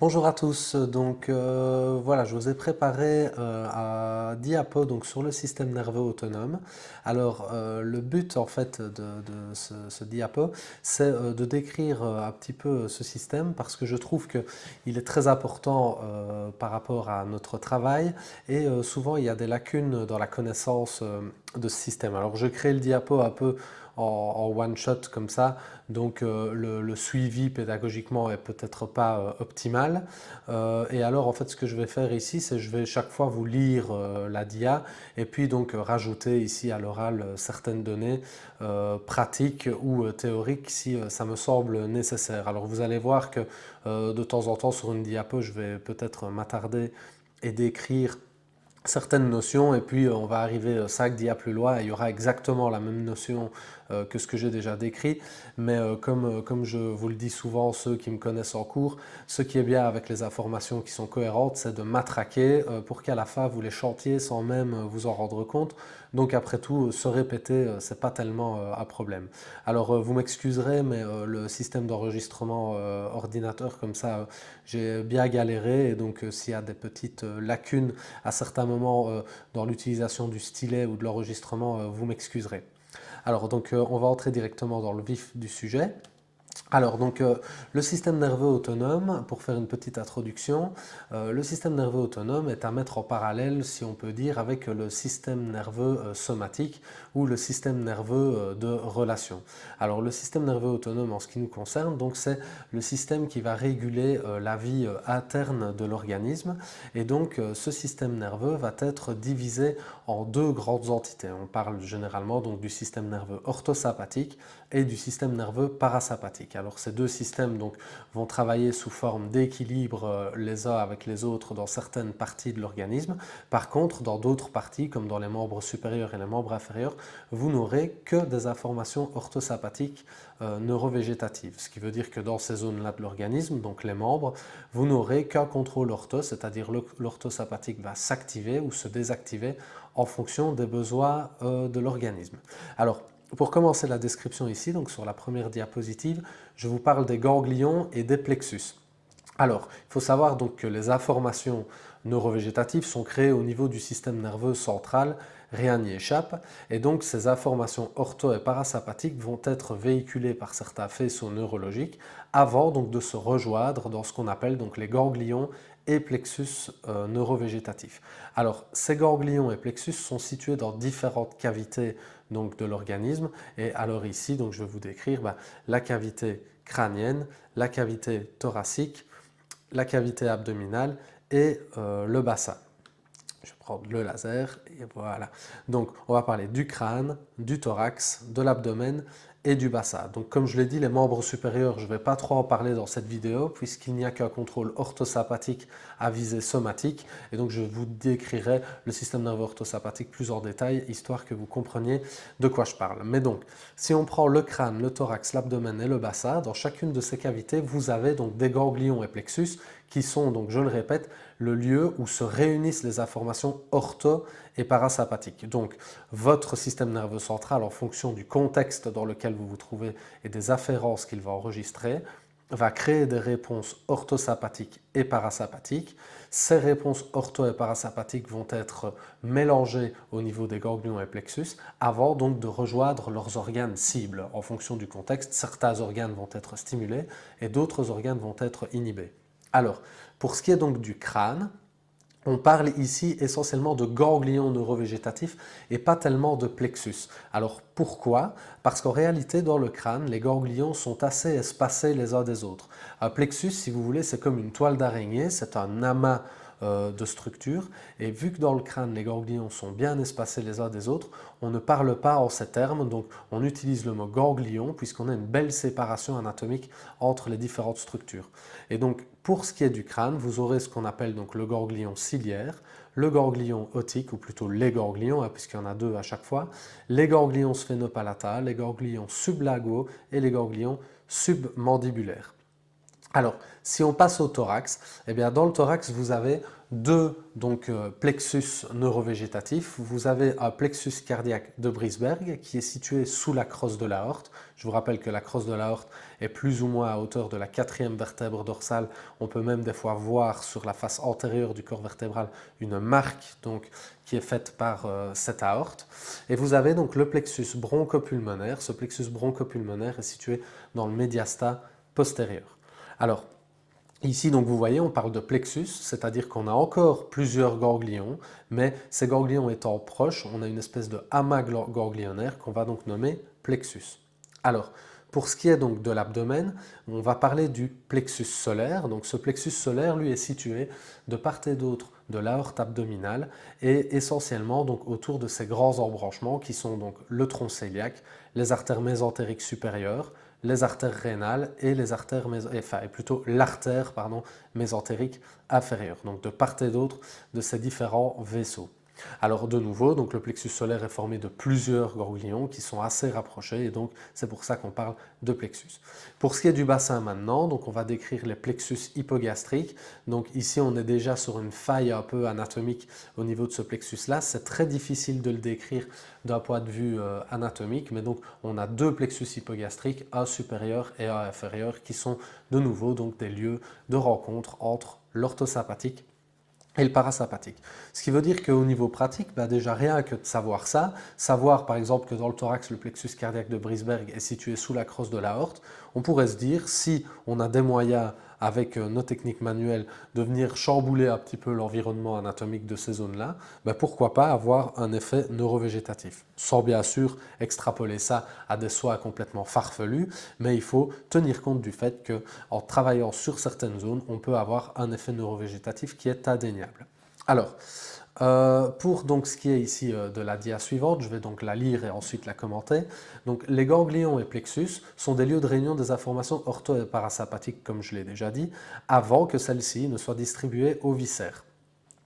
Bonjour à tous, voilà, je vous ai préparé un diapo donc, sur le système nerveux autonome. Alors le but en fait de ce diapo, c'est de décrire un petit peu ce système parce que je trouve qu'il est très important par rapport à notre travail et souvent il y a des lacunes dans la connaissance de ce système. Alors je crée le diapo un peu en one shot comme ça, donc le suivi pédagogiquement est peut-être pas optimal. Et alors en fait ce que je vais faire ici, c'est je vais chaque fois vous lire la dia et puis donc rajouter ici à l'oral certaines données pratiques ou théoriques si ça me semble nécessaire. Alors vous allez voir que de temps en temps sur une diapo, je vais peut-être m'attarder et décrire certaines notions et puis on va arriver 5 dias plus loin et il y aura exactement la même notion que ce que j'ai déjà décrit, mais comme je vous le dis souvent, ceux qui me connaissent en cours, ce qui est bien avec les informations qui sont cohérentes, c'est de matraquer pour qu'à la fin vous les chantiez sans même vous en rendre compte. Donc après tout, se répéter, c'est pas tellement un problème. Alors vous m'excuserez, mais le système d'enregistrement ordinateur comme ça, j'ai bien galéré et donc s'il y a des petites lacunes à certains moments dans l'utilisation du stylet ou de l'enregistrement, vous m'excuserez. Alors donc on va entrer directement dans le vif du sujet. Alors donc le système nerveux autonome, pour faire une petite introduction, le système nerveux autonome est à mettre en parallèle, si on peut dire, avec le système nerveux somatique ou le système nerveux de relation. Alors le système nerveux autonome en ce qui nous concerne, donc c'est le système qui va réguler la vie interne de l'organisme et donc ce système nerveux va être divisé en deux grandes entités. On parle généralement donc du système nerveux orthosympathique et du système nerveux parasympathique. Alors ces deux systèmes donc, vont travailler sous forme d'équilibre les uns avec les autres dans certaines parties de l'organisme. Par contre, dans d'autres parties, comme dans les membres supérieurs et les membres inférieurs, vous n'aurez que des informations orthosympathiques neurovégétatives. Ce qui veut dire que dans ces zones-là de l'organisme, donc les membres, vous n'aurez qu'un contrôle ortho, c'est-à-dire l'orthosympathique va s'activer ou se désactiver en fonction des besoins de l'organisme. Alors, pour commencer la description ici, donc sur la première diapositive, je vous parle des ganglions et des plexus. Alors, il faut savoir donc que les informations neurovégétatives sont créées au niveau du système nerveux central, rien n'y échappe, et donc ces informations ortho- et parasympathiques vont être véhiculées par certains faisceaux neurologiques avant donc de se rejoindre dans ce qu'on appelle donc les ganglions et plexus neurovégétatifs. Alors, ces ganglions et plexus sont situés dans différentes cavités donc, de l'organisme, et alors ici, donc, je vais vous décrire la cavité crânienne, la cavité thoracique, la cavité abdominale et le bassin. Je vais prendre le laser et voilà. Donc on va parler du crâne, du thorax, de l'abdomen et du bassin. Donc comme je l'ai dit, les membres supérieurs, je ne vais pas trop en parler dans cette vidéo puisqu'il n'y a qu'un contrôle orthosympathique à visée somatique et donc je vous décrirai le système nerveux orthosympathique plus en détail histoire que vous compreniez de quoi je parle. Mais donc si on prend le crâne, le thorax, l'abdomen et le bassin, dans chacune de ces cavités, vous avez donc des ganglions et plexus qui sont donc, je le répète, le lieu où se réunissent les informations ortho- et parasympathiques. Donc, votre système nerveux central, en fonction du contexte dans lequel vous vous trouvez et des afférences qu'il va enregistrer, va créer des réponses orthosympathiques et parasympathiques. Ces réponses ortho- et parasympathiques vont être mélangées au niveau des ganglions et plexus avant donc de rejoindre leurs organes cibles. En fonction du contexte, certains organes vont être stimulés et d'autres organes vont être inhibés. Alors, pour ce qui est donc du crâne, on parle ici essentiellement de ganglions neurovégétatifs et pas tellement de plexus. Alors pourquoi? Parce qu'en réalité, dans le crâne, les ganglions sont assez espacés les uns des autres. Un plexus, si vous voulez, c'est comme une toile d'araignée, c'est un amas de structures. Et vu que dans le crâne, les ganglions sont bien espacés les uns des autres, on ne parle pas en ces termes, donc on utilise le mot ganglion puisqu'on a une belle séparation anatomique entre les différentes structures. Et donc, pour ce qui est du crâne, vous aurez ce qu'on appelle donc le ganglion ciliaire, le ganglion otique, ou plutôt les ganglions, puisqu'il y en a deux à chaque fois, les ganglions sphénopalatales, les ganglions sublingaux et les ganglions submandibulaires. Alors, si on passe au thorax, eh bien dans le thorax, vous avez deux plexus neurovégétatifs. Vous avez un plexus cardiaque de Brisberg qui est situé sous la crosse de l'aorte. Je vous rappelle que la crosse de l'aorte est plus ou moins à hauteur de la quatrième vertèbre dorsale. On peut même des fois voir sur la face antérieure du corps vertébral une marque qui est faite par cette aorte. Et vous avez donc le plexus bronchopulmonaire. Ce plexus bronchopulmonaire est situé dans le médiastat postérieur. Alors, ici, donc, vous voyez, on parle de plexus, c'est-à-dire qu'on a encore plusieurs ganglions, mais ces ganglions étant proches, on a une espèce de amas ganglionnaire qu'on va donc nommer plexus. Alors, pour ce qui est donc de l'abdomen, on va parler du plexus solaire. Donc, ce plexus solaire, lui, est situé de part et d'autre de l'aorte abdominale et essentiellement donc autour de ces grands embranchements qui sont donc le tronc cœliaque, les artères mésentériques supérieures, les artères rénales et les artères plutôt l'artère mésentérique inférieure, donc de part et d'autre de ces différents vaisseaux. Alors de nouveau, donc le plexus solaire est formé de plusieurs ganglions qui sont assez rapprochés et donc c'est pour ça qu'on parle de plexus. Pour ce qui est du bassin maintenant, donc on va décrire les plexus hypogastriques. Donc ici on est déjà sur une faille un peu anatomique au niveau de ce plexus-là. C'est très difficile de le décrire d'un point de vue anatomique, mais donc on a deux plexus hypogastriques, un supérieur et un inférieur, qui sont de nouveau donc des lieux de rencontre entre l'orthosympathique et le parasympathique. Ce qui veut dire qu'au niveau pratique, déjà rien que de savoir ça, savoir par exemple que dans le thorax, le plexus cardiaque de Brisberg est situé sous la crosse de l'aorte, on pourrait se dire, si on a des moyens avec nos techniques manuelles de venir chambouler un petit peu l'environnement anatomique de ces zones-là, pourquoi pas avoir un effet neurovégétatif. Sans bien sûr extrapoler ça à des soins complètement farfelus, mais il faut tenir compte du fait qu'en travaillant sur certaines zones, on peut avoir un effet neurovégétatif qui est indéniable. Alors, pour donc ce qui est ici de la dia suivante, je vais donc la lire et ensuite la commenter. Donc les ganglions et plexus sont des lieux de réunion des informations ortho- et parasympathiques, comme je l'ai déjà dit, avant que celles-ci ne soient distribuées aux viscères.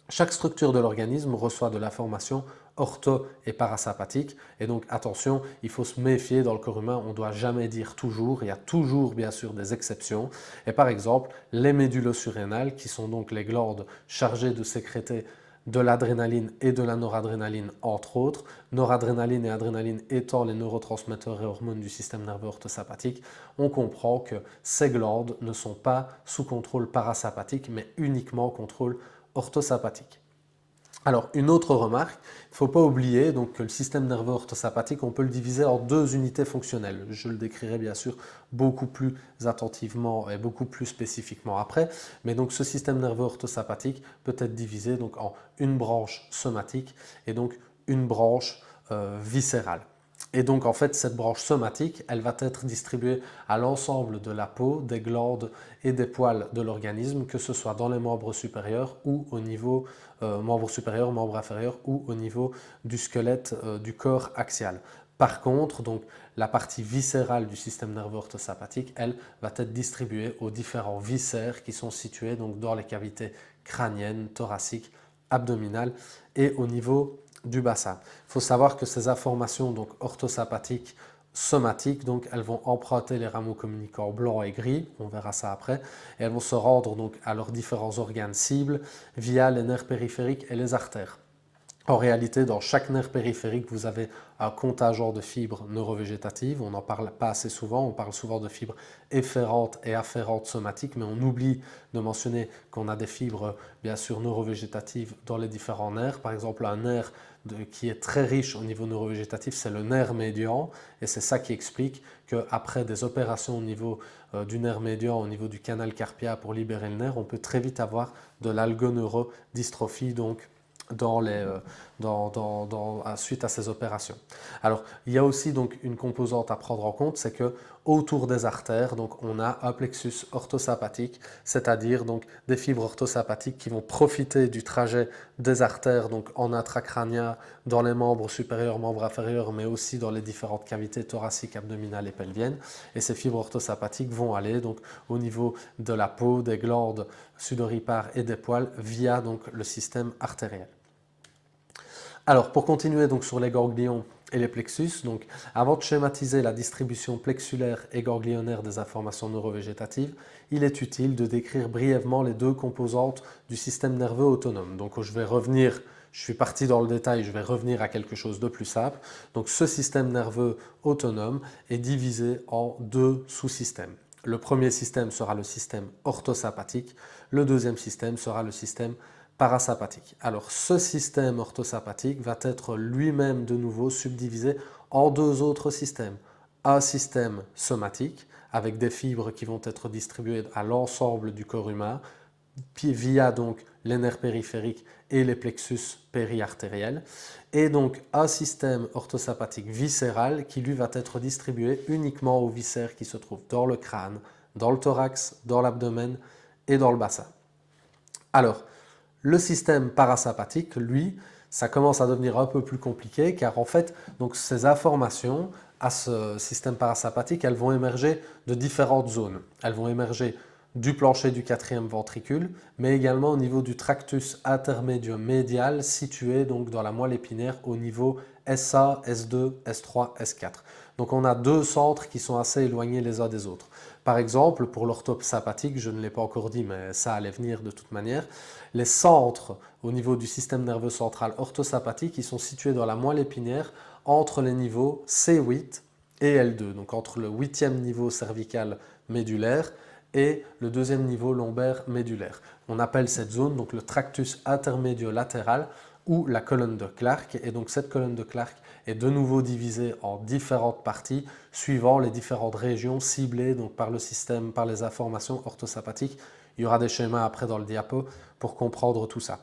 Chaque structure de l'organisme reçoit de l'information ortho- et parasympathique. Et donc attention, il faut se méfier dans le corps humain, on ne doit jamais dire toujours, il y a toujours bien sûr des exceptions. Et par exemple, les médulosurrénales, qui sont donc les glandes chargées de sécréter de l'adrénaline et de la noradrénaline entre autres, noradrénaline et adrénaline étant les neurotransmetteurs et hormones du système nerveux orthosympathique, on comprend que ces glandes ne sont pas sous contrôle parasympathique mais uniquement contrôle orthosympathique. Alors, une autre remarque, il ne faut pas oublier donc, que le système nerveux orthosympathique, on peut le diviser en deux unités fonctionnelles. Je le décrirai bien sûr beaucoup plus attentivement et beaucoup plus spécifiquement après. Mais donc, ce système nerveux orthosympathique peut être divisé donc, en une branche somatique et donc une branche viscérale. Et donc en fait cette branche somatique, elle va être distribuée à l'ensemble de la peau, des glandes et des poils de l'organisme, que ce soit dans les membres supérieurs ou au niveau membres supérieurs, membres inférieurs ou au niveau du squelette du corps axial. Par contre, donc, la partie viscérale du système nerveux orthosympathique, elle, va être distribuée aux différents viscères qui sont situés donc, dans les cavités crâniennes, thoraciques, abdominales et au niveau du bassin. Il faut savoir que ces informations donc orthosympathiques, somatiques, donc elles vont emprunter les rameaux communicants blancs et gris, on verra ça après, et elles vont se rendre donc à leurs différents organes cibles via les nerfs périphériques et les artères. En réalité, dans chaque nerf périphérique, vous avez un contingent de fibres neurovégétatives. On n'en parle pas assez souvent. On parle souvent de fibres efférentes et afférentes somatiques, mais on oublie de mentionner qu'on a des fibres, bien sûr, neurovégétatives dans les différents nerfs. Par exemple, un nerf qui est très riche au niveau neurovégétatif, c'est le nerf médian. Et c'est ça qui explique qu'après des opérations au niveau du nerf médian, au niveau du canal carpien pour libérer le nerf, on peut très vite avoir de l'algoneurodystrophie, donc suite à ces opérations. Alors, il y a aussi donc une composante à prendre en compte, c'est que autour des artères, donc on a un plexus orthosympathique, c'est-à-dire donc des fibres orthosympathiques qui vont profiter du trajet des artères donc en intracrânien, dans les membres supérieurs, membres inférieurs, mais aussi dans les différentes cavités thoraciques, abdominales et pelviennes. Et ces fibres orthosympathiques vont aller donc au niveau de la peau, des glandes sudoripares et des poils via donc le système artériel. Alors, pour continuer donc sur les ganglions et les plexus. Donc, avant de schématiser la distribution plexulaire et ganglionnaire des informations neurovégétatives, il est utile de décrire brièvement les deux composantes du système nerveux autonome. Donc, je suis parti dans le détail, je vais revenir à quelque chose de plus simple. Donc, ce système nerveux autonome est divisé en deux sous-systèmes. Le premier système sera le système orthosympathique, le deuxième système sera le système parasympathique. Alors ce système orthosympathique va être lui-même de nouveau subdivisé en deux autres systèmes. Un système somatique avec des fibres qui vont être distribuées à l'ensemble du corps humain via donc les nerfs périphériques et les plexus périartériels, et donc un système orthosympathique viscéral qui lui va être distribué uniquement aux viscères qui se trouvent dans le crâne, dans le thorax, dans l'abdomen et dans le bassin. Alors, le système parasympathique, lui, ça commence à devenir un peu plus compliqué car en fait, donc ces informations à ce système parasympathique, elles vont émerger de différentes zones. Elles vont émerger du plancher du quatrième ventricule, mais également au niveau du tractus intermédio-médial situé donc dans la moelle épinière au niveau SA, S2, S3, S4. Donc on a deux centres qui sont assez éloignés les uns des autres. Par exemple, pour l'orthosympathique, je ne l'ai pas encore dit, mais ça allait venir de toute manière, les centres au niveau du système nerveux central orthosympathique, ils sont situés dans la moelle épinière entre les niveaux C8 et L2, donc entre le 8e niveau cervical médulaire et le deuxième niveau lombaire médulaire. On appelle cette zone donc le tractus intermédio-latéral ou la colonne de Clark, et donc cette colonne de Clark est de nouveau divisée en différentes parties suivant les différentes régions ciblées donc par le système, par les informations orthosympathiques. Il y aura des schémas après dans le diapo pour comprendre tout ça.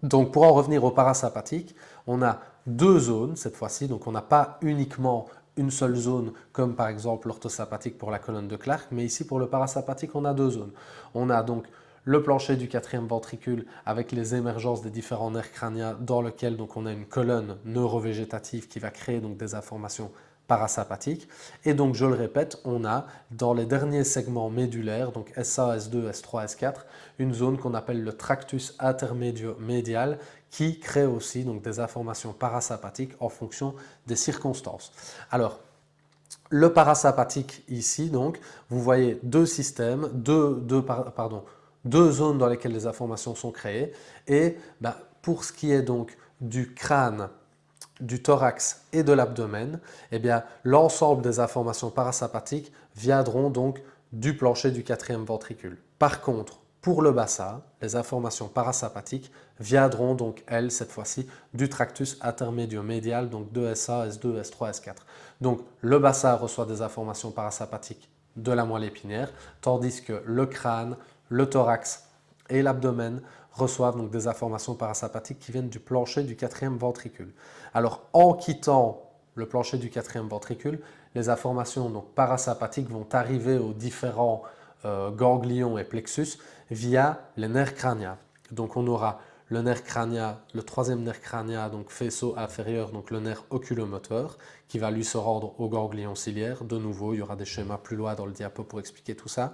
Donc pour en revenir au parasympathique, on a deux zones cette fois-ci, donc on n'a pas uniquement une seule zone comme par exemple l'orthosympathique pour la colonne de Clark, mais ici pour le parasympathique on a deux zones. On a donc le plancher du quatrième ventricule avec les émergences des différents nerfs crâniens dans lequel donc on a une colonne neurovégétative qui va créer donc des informations parasympathiques. Et donc je le répète, on a dans les derniers segments médulaires, donc SA, S2, S3, S4, une zone qu'on appelle le tractus intermédio-médial qui crée aussi donc des informations parasympathiques en fonction des circonstances. Alors, le parasympathique ici, donc, vous voyez deux systèmes, deux zones dans lesquelles les informations sont créées. Et pour ce qui est donc du crâne, du thorax et de l'abdomen, eh bien, l'ensemble des informations parasympathiques viendront donc du plancher du quatrième ventricule. Par contre, pour le bassin, les informations parasympathiques viendront donc, elles, cette fois-ci, du tractus intermédio-médial, donc de SA, S2, S3, S4. Donc, le bassin reçoit des informations parasympathiques de la moelle épinière, tandis que le crâne, le thorax et l'abdomen reçoivent donc des informations parasympathiques qui viennent du plancher du quatrième ventricule. Alors, en quittant le plancher du quatrième ventricule, les informations donc, parasympathiques vont arriver aux différents ganglions et plexus via les nerfs crâniens. Donc, on aura le nerf crânien, le troisième nerf crânien, donc faisceau inférieur, donc le nerf oculomoteur, qui va lui se rendre au ganglion ciliaire. De nouveau, il y aura des schémas plus loin dans le diapo pour expliquer tout ça.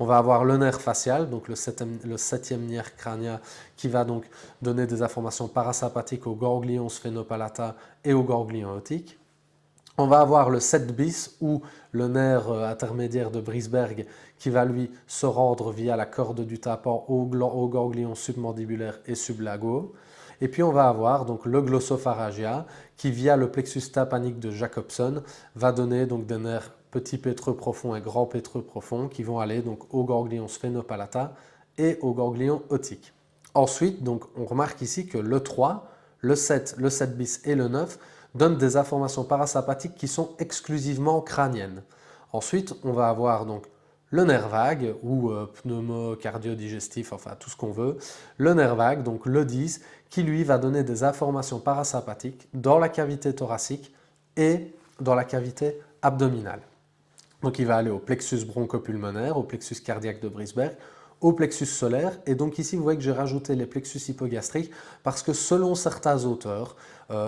On va avoir le nerf facial, donc le septième nerf crânien, qui va donc donner des informations parasympathiques au ganglion sphénopalatin et au ganglion otique. On va avoir le 7 bis ou le nerf intermédiaire de Brisberg qui va lui se rendre via la corde du tympan au ganglion submandibulaire et sublagaux. Et puis on va avoir donc le glossopharyngia qui via le plexus tympanique de Jacobson va donner donc des nerfs petit pétreux profond et grand pétreux profond qui vont aller donc au ganglion sphénopalatin et au ganglion otique. Ensuite, donc, on remarque ici que le 3, le 7 bis et le 9 donnent des informations parasympathiques qui sont exclusivement crâniennes. Ensuite, on va avoir donc le nerf vague ou pneumocardiodigestif, enfin tout ce qu'on veut. Le nerf vague, donc le 10, qui lui va donner des informations parasympathiques dans la cavité thoracique et dans la cavité abdominale. Donc il va aller au plexus bronchopulmonaire, au plexus cardiaque de Brisberg, au plexus solaire. Et donc ici, vous voyez que j'ai rajouté les plexus hypogastriques parce que selon certains auteurs,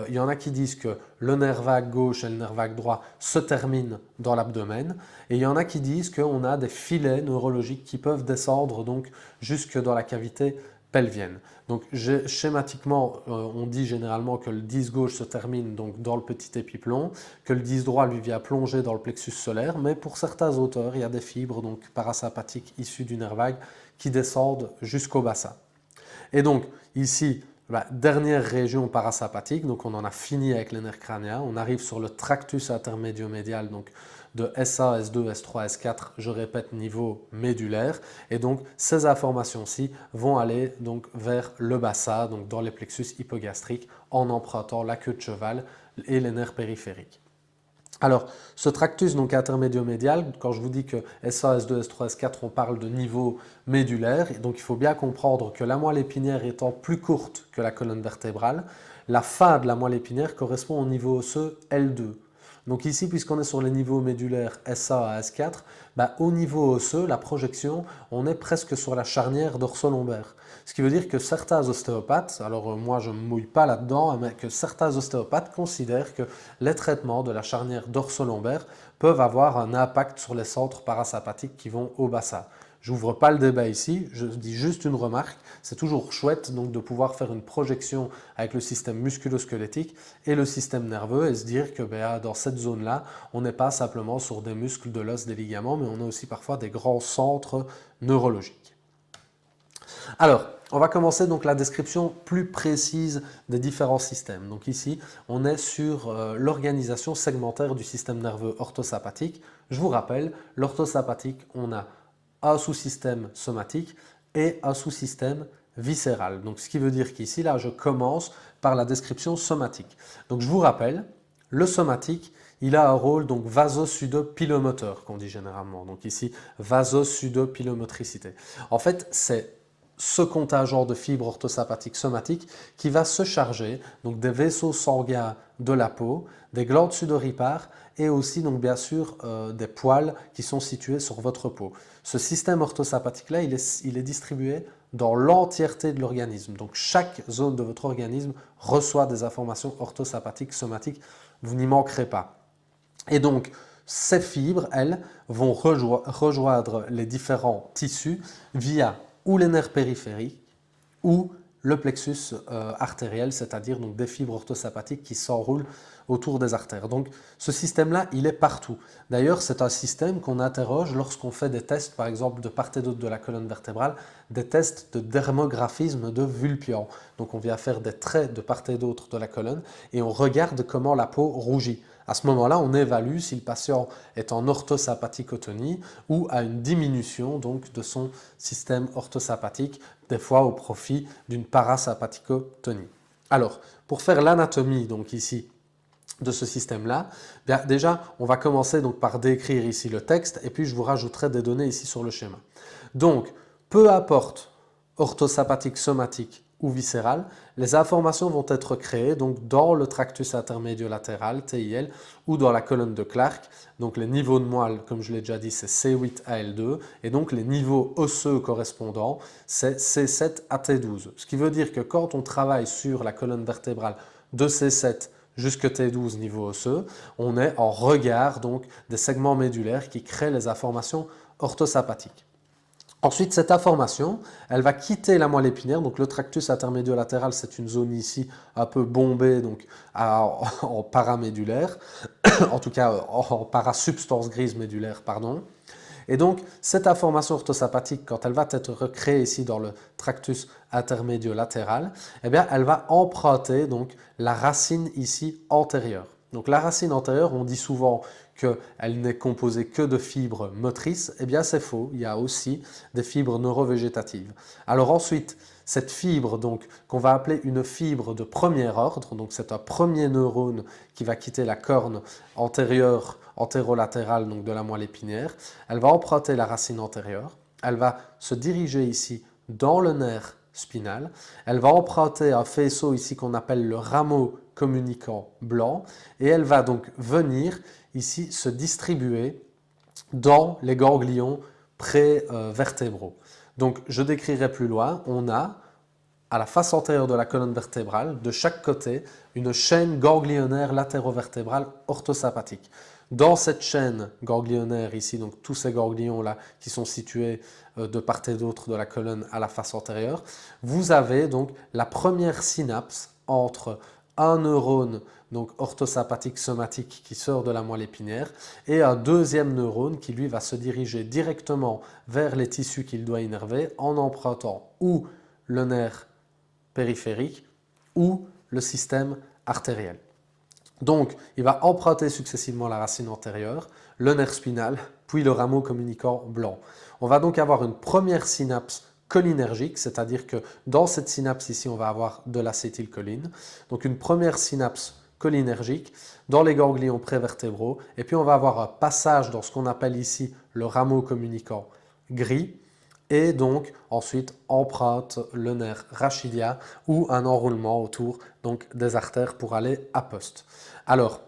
il y en a qui disent que le nerf vague gauche et le nerf vague droit se terminent dans l'abdomen. Et il y en a qui disent qu'on a des filets neurologiques qui peuvent descendre donc jusque dans la cavité pelvienne. Donc schématiquement, on dit généralement que le disque gauche se termine donc dans le petit épiplomb, que le disque droit lui vient plonger dans le plexus solaire, mais pour certains auteurs, il y a des fibres donc parasympathiques issues du nerf vague qui descendent jusqu'au bassin. Et donc ici, dernière région parasympathique, donc on en a fini avec les nerfs crâniens, on arrive sur le tractus intermédio-médial, donc de S1, S2, S3, S4, je répète, niveau médulaire. Et donc, ces informations-ci vont aller donc vers le bassin, donc dans les plexus hypogastriques, en empruntant la queue de cheval et les nerfs périphériques. Alors, ce tractus donc intermédio-médial, quand je vous dis que S1, S2, S3, S4, on parle de niveau médulaire, et donc il faut bien comprendre que la moelle épinière étant plus courte que la colonne vertébrale, la fin de la moelle épinière correspond au niveau osseux L2. Donc ici, puisqu'on est sur les niveaux médulaires S1 à S4, au niveau osseux, la projection, on est presque sur la charnière dorso-lombaire. Ce qui veut dire que certains ostéopathes, alors moi je ne me mouille pas là-dedans, mais que certains ostéopathes considèrent que les traitements de la charnière dorso-lombaire peuvent avoir un impact sur les centres parasympathiques qui vont au bassin. Je n'ouvre pas le débat ici, je dis juste une remarque. C'est toujours chouette donc de pouvoir faire une projection avec le système musculo-squelettique et le système nerveux et se dire que dans cette zone-là, on n'est pas simplement sur des muscles, de l'os, des ligaments, mais on a aussi parfois des grands centres neurologiques. Alors, on va commencer donc la description plus précise des différents systèmes. Donc ici, on est sur l'organisation segmentaire du système nerveux orthosympathique. Je vous rappelle, l'orthosympathique, on a un sous-système somatique et un sous-système viscéral. Donc, ce qui veut dire qu'ici, là, je commence par la description somatique. Donc, je vous rappelle, le somatique, il a un rôle donc vaso-sudo-pilomoteur qu'on dit généralement. Donc ici, vaso-sudo-pilomotricité. En fait, c'est ce contingent de fibres orthosympathiques somatiques qui va se charger donc des vaisseaux sanguins de la peau, des glandes sudoripares et aussi donc bien sûr des poils qui sont situés sur votre peau. Ce système orthosympathique-là, il est distribué dans l'entièreté de l'organisme. Donc chaque zone de votre organisme reçoit des informations orthosympathiques, somatiques, vous n'y manquerez pas. Et donc, ces fibres, elles, vont rejoindre les différents tissus via ou les nerfs périphériques ou le plexus artériel, c'est-à-dire donc des fibres orthosympathiques qui s'enroulent autour des artères. Donc ce système-là, il est partout. D'ailleurs, c'est un système qu'on interroge lorsqu'on fait des tests, par exemple de part et d'autre de la colonne vertébrale, des tests de dermographisme de Vulpian. Donc on vient faire des traits de part et d'autre de la colonne et on regarde comment la peau rougit. À ce moment-là, on évalue si le patient est en orthosympathikotonie ou a une diminution donc, de son système orthosympathique, des fois au profit d'une parasympathikotonie. Alors, pour faire l'anatomie donc ici de ce système-là, déjà, on va commencer donc par décrire ici le texte et puis je vous rajouterai des données ici sur le schéma. Donc, peu importe orthosympathique, somatique ou viscérale, les informations vont être créées donc dans le tractus intermédio-latéral, TIL, ou dans la colonne de Clark. Donc les niveaux de moelle, comme je l'ai déjà dit, c'est C8 à L2, et donc les niveaux osseux correspondants, c'est C7 à T12. Ce qui veut dire que quand on travaille sur la colonne vertébrale de C7 jusqu'à T12 niveau osseux, on est en regard donc des segments médulaires qui créent les informations orthosympathiques. Ensuite, cette information, elle va quitter la moelle épinière, donc le tractus intermédio-latéral, c'est une zone ici un peu bombée donc en paramédulaire, en tout cas en parasubstance grise médulaire, pardon. Et donc, cette information orthosympathique, quand elle va être recréée ici dans le tractus intermédio-latéral, eh bien, elle va emprunter donc la racine ici antérieure. Donc la racine antérieure, on dit souvent qu'elle n'est composée que de fibres motrices, eh bien c'est faux, il y a aussi des fibres neurovégétatives. Alors ensuite, cette fibre donc qu'on va appeler une fibre de premier ordre, donc c'est un premier neurone qui va quitter la corne antérieure, antérolatérale donc de la moelle épinière, elle va emprunter la racine antérieure, elle va se diriger ici dans le nerf spinal, elle va emprunter un faisceau ici qu'on appelle le rameau communicant blanc et elle va donc venir ici se distribuer dans les ganglions prévertébraux. Donc je décrirai plus loin, on a à la face antérieure de la colonne vertébrale, de chaque côté, une chaîne ganglionnaire latérovertébrale orthosympathique. Dans cette chaîne ganglionnaire ici, donc tous ces ganglions-là qui sont situés de part et d'autre de la colonne à la face antérieure, vous avez donc la première synapse entre un neurone donc orthosympathique somatique qui sort de la moelle épinière et un deuxième neurone qui lui va se diriger directement vers les tissus qu'il doit innerver en empruntant ou le nerf périphérique ou le système artériel. Donc, il va emprunter successivement la racine antérieure, le nerf spinal, puis le rameau communicant blanc. On va donc avoir une première synapse cholinergique, c'est-à-dire que dans cette synapse ici, on va avoir de l'acétylcholine. Donc une première synapse cholinergique dans les ganglions prévertébraux, et puis on va avoir un passage dans ce qu'on appelle ici le rameau communicant gris, et donc ensuite emprunte le nerf rachidien ou un enroulement autour donc, des artères pour aller à poste. Alors,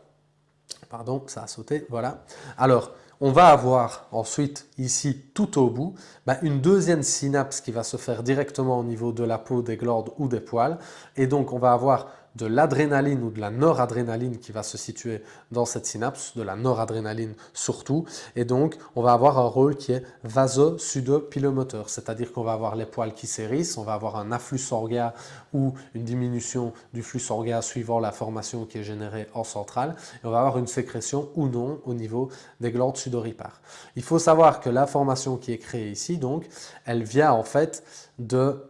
pardon, ça a sauté, voilà. Alors, on va avoir ensuite ici tout au bout une deuxième synapse qui va se faire directement au niveau de la peau, des glandes ou des poils, et donc on va avoir de l'adrénaline ou de la noradrénaline qui va se situer dans cette synapse, de la noradrénaline surtout, et donc on va avoir un rôle qui est vasosudopilomoteur, c'est-à-dire qu'on va avoir les poils qui s'hérissent, on va avoir un afflux sanguin ou une diminution du flux sanguin suivant la formation qui est générée en centrale, et on va avoir une sécrétion ou non au niveau des glandes sudoripares. Il faut savoir que l'information qui est créée ici, donc, elle vient en fait de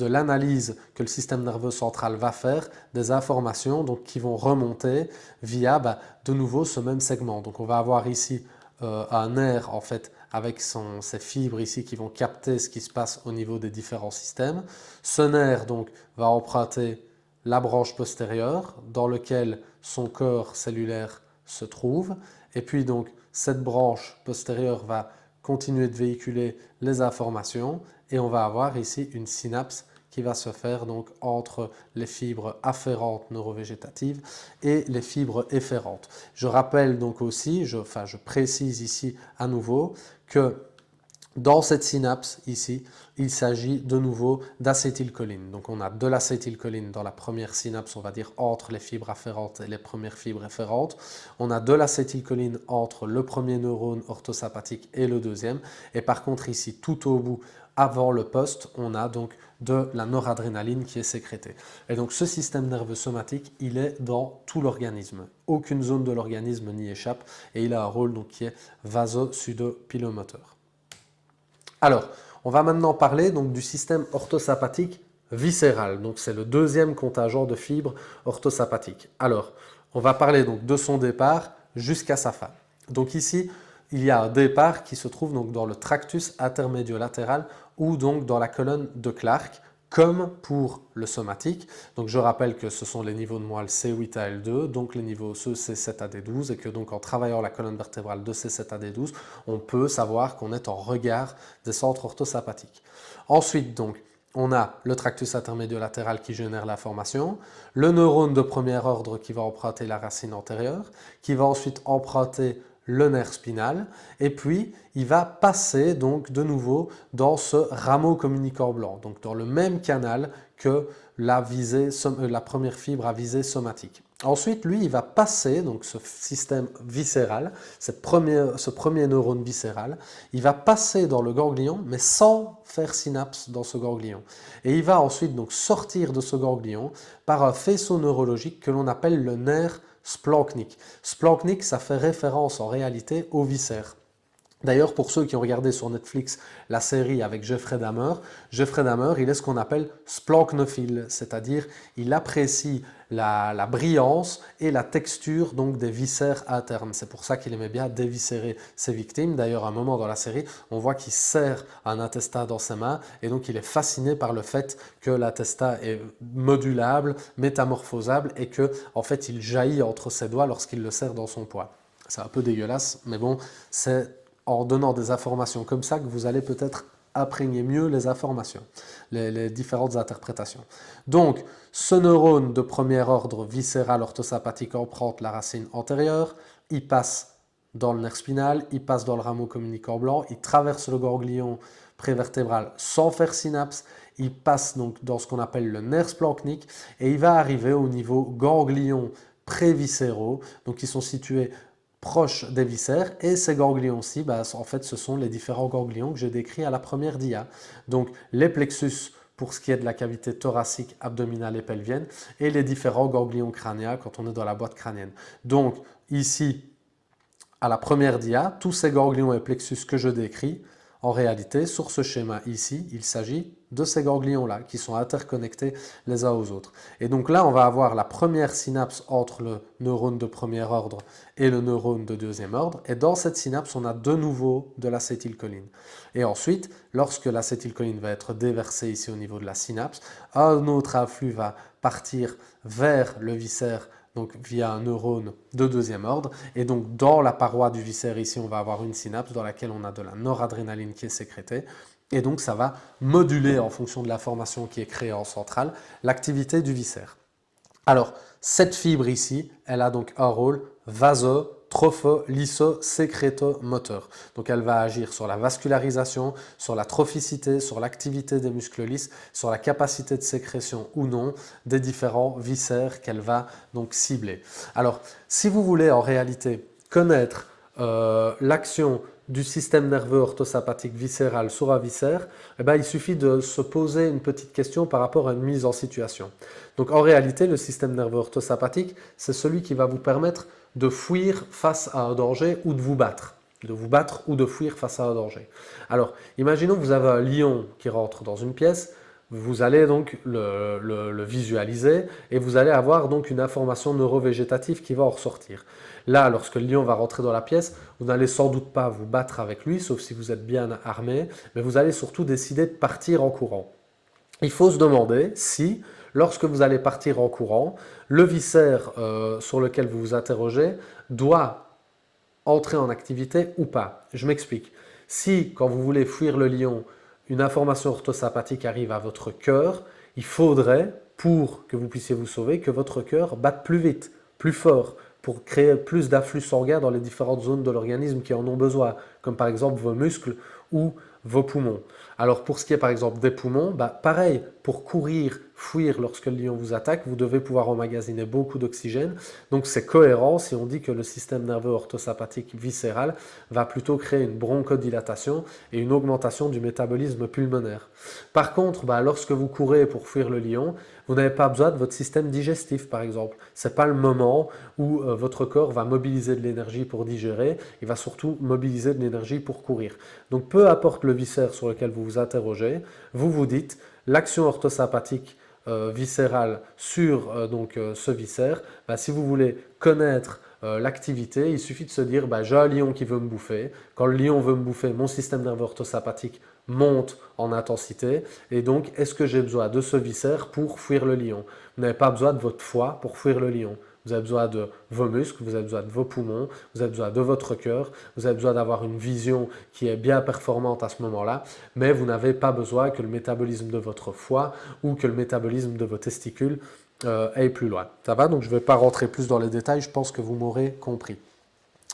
l'analyse que le système nerveux central va faire des informations donc, qui vont remonter via de nouveau ce même segment. Donc on va avoir ici un nerf en fait avec ces fibres ici qui vont capter ce qui se passe au niveau des différents systèmes. Ce nerf donc va emprunter la branche postérieure dans laquelle son corps cellulaire se trouve, et puis donc cette branche postérieure va continuer de véhiculer les informations, et on va avoir ici une synapse qui va se faire donc entre les fibres afférentes neurovégétatives et les fibres efférentes. Je rappelle donc aussi, je précise ici à nouveau que dans cette synapse ici, il s'agit de nouveau d'acétylcholine. Donc on a de l'acétylcholine dans la première synapse, on va dire entre les fibres afférentes et les premières fibres efférentes. On a de l'acétylcholine entre le premier neurone orthosympathique et le deuxième. Et par contre ici, tout au bout, avant le poste, on a donc de la noradrénaline qui est sécrétée. Et donc ce système nerveux somatique, il est dans tout l'organisme. Aucune zone de l'organisme n'y échappe et il a un rôle donc, qui est vasosudopilomoteur. Alors, on va maintenant parler donc, du système orthosympathique viscéral. Donc, c'est le deuxième contingent de fibres orthosympathiques. Alors, on va parler donc, de son départ jusqu'à sa fin. Donc ici, il y a un départ qui se trouve donc, dans le tractus intermédiolatéral ou donc dans la colonne de Clark, comme pour le somatique. Donc je rappelle que ce sont les niveaux de moelle C8 à L2, donc les niveaux osseux C7 à D12, et que donc en travaillant la colonne vertébrale de C7 à D12, on peut savoir qu'on est en regard des centres orthosympathiques. Ensuite donc, on a le tractus intermédiolatéral qui génère l'information, le neurone de premier ordre qui va emprunter la racine antérieure, qui va ensuite emprunter le nerf spinal, et puis il va passer donc de nouveau dans ce rameau communicant blanc, donc dans le même canal que la première fibre à visée somatique. Ensuite, lui, il va passer, donc ce système viscéral, ce premier neurone viscéral, il va passer dans le ganglion, mais sans faire synapse dans ce ganglion. Et il va ensuite donc sortir de ce ganglion par un faisceau neurologique que l'on appelle le nerf splanchnique. Splanchnique, ça fait référence en réalité aux viscères. D'ailleurs, pour ceux qui ont regardé sur Netflix la série avec Jeffrey Dahmer, il est ce qu'on appelle splanchnophile, c'est-à-dire il apprécie la brillance et la texture donc, des viscères internes. C'est pour ça qu'il aimait bien déviscérer ses victimes. D'ailleurs, à un moment dans la série, on voit qu'il serre un intestin dans ses mains et donc il est fasciné par le fait que l'intestin est modulable, métamorphosable et que en fait, il jaillit entre ses doigts lorsqu'il le serre dans son poing. C'est un peu dégueulasse, mais bon, c'est en donnant des informations comme ça que vous allez peut-être imprégner mieux les informations, les différentes interprétations. Donc, ce neurone de premier ordre viscéral orthosympathique emprunte la racine antérieure, il passe dans le nerf spinal, il passe dans le rameau communicant blanc, il traverse le ganglion prévertébral sans faire synapse, il passe donc dans ce qu'on appelle le nerf splanchnique et il va arriver au niveau ganglion préviscéraux, donc qui sont situés proches des viscères, et ces ganglions-ci, en fait, ce sont les différents ganglions que j'ai décrits à la première dia. Donc les plexus pour ce qui est de la cavité thoracique, abdominale et pelvienne, et les différents ganglions crâniens quand on est dans la boîte crânienne. Donc ici, à la première dia, tous ces ganglions et plexus que je décris, en réalité, sur ce schéma ici, il s'agit de ces ganglions-là qui sont interconnectés les uns aux autres. Et donc là, on va avoir la première synapse entre le neurone de premier ordre et le neurone de deuxième ordre. Et dans cette synapse, on a de nouveau de l'acétylcholine. Et ensuite, lorsque l'acétylcholine va être déversée ici au niveau de la synapse, un autre afflux va partir vers le viscère, donc via un neurone de deuxième ordre. Et donc dans la paroi du viscère ici, on va avoir une synapse dans laquelle on a de la noradrénaline qui est sécrétée. Et donc ça va moduler en fonction de l'information qui est créée en centrale l'activité du viscère. Alors cette fibre ici, elle a donc un rôle vaso-tropho-lyso-sécréto-moteur. Donc elle va agir sur la vascularisation, sur la trophicité, sur l'activité des muscles lisses, sur la capacité de sécrétion ou non des différents viscères qu'elle va donc cibler. Alors si vous voulez en réalité connaître l'action du système nerveux orthosympathique viscéral sur un viscère, il suffit de se poser une petite question par rapport à une mise en situation. Donc en réalité, le système nerveux orthosympathique, c'est celui qui va vous permettre de fuir face à un danger ou de vous battre. De vous battre ou de fuir face à un danger. Alors, imaginons que vous avez un lion qui rentre dans une pièce, vous allez donc le visualiser et vous allez avoir donc une information neurovégétative qui va en ressortir. Là, lorsque le lion va rentrer dans la pièce, vous n'allez sans doute pas vous battre avec lui, sauf si vous êtes bien armé, mais vous allez surtout décider de partir en courant. Il faut se demander si, lorsque vous allez partir en courant, le viscère sur lequel vous vous interrogez doit entrer en activité ou pas. Je m'explique. Si, quand vous voulez fuir le lion, une information orthosympathique arrive à votre cœur, il faudrait, pour que vous puissiez vous sauver, que votre cœur batte plus vite, plus fort, pour créer plus d'afflux sanguin dans les différentes zones de l'organisme qui en ont besoin, comme par exemple vos muscles ou vos poumons. Alors pour ce qui est par exemple des poumons, pareil, pour courir, fuir lorsque le lion vous attaque, vous devez pouvoir emmagasiner beaucoup d'oxygène. Donc c'est cohérent si on dit que le système nerveux orthosympathique viscéral va plutôt créer une bronchodilatation et une augmentation du métabolisme pulmonaire. Par contre, lorsque vous courez pour fuir le lion, vous n'avez pas besoin de votre système digestif par exemple. Ce n'est pas le moment où votre corps va mobiliser de l'énergie pour digérer, il va surtout mobiliser de l'énergie pour courir. Donc peu importe le viscère sur lequel vous vous interrogez, vous vous dites l'action orthosympathique viscérale sur ce viscère, si vous voulez connaître l'activité, il suffit de se dire j'ai un lion qui veut me bouffer. Quand le lion veut me bouffer, mon système nerveux orthosympathique monte en intensité et donc est-ce que j'ai besoin de ce viscère pour fuir le lion? Vous n'avez pas besoin de votre foie pour fuir le lion. Vous avez besoin de vos muscles, vous avez besoin de vos poumons, vous avez besoin de votre cœur, vous avez besoin d'avoir une vision qui est bien performante à ce moment-là, mais vous n'avez pas besoin que le métabolisme de votre foie ou que le métabolisme de vos testicules aille plus loin. Ça va? Donc je ne vais pas rentrer plus dans les détails, je pense que vous m'aurez compris.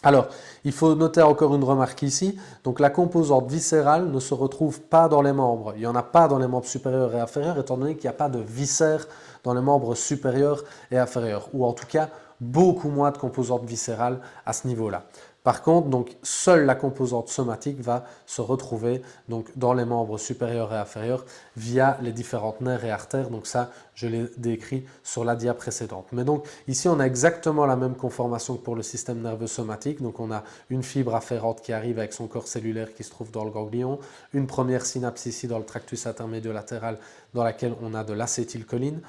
Alors, il faut noter encore une remarque ici. Donc, la composante viscérale ne se retrouve pas dans les membres. Il n'y en a pas dans les membres supérieurs et inférieurs, étant donné qu'il n'y a pas de viscères dans les membres supérieurs et inférieurs. Ou en tout cas, beaucoup moins de composantes viscérales à ce niveau-là. Par contre, donc, seule la composante somatique va se retrouver donc, dans les membres supérieurs et inférieurs via les différentes nerfs et artères. Donc ça, je l'ai décrit sur la dia précédente. Mais donc ici, on a exactement la même conformation que pour le système nerveux somatique. Donc on a une fibre afférente qui arrive avec son corps cellulaire qui se trouve dans le ganglion, une première synapse ici dans le tractus intermédio-latéral dans laquelle on a de l'acétylcholine,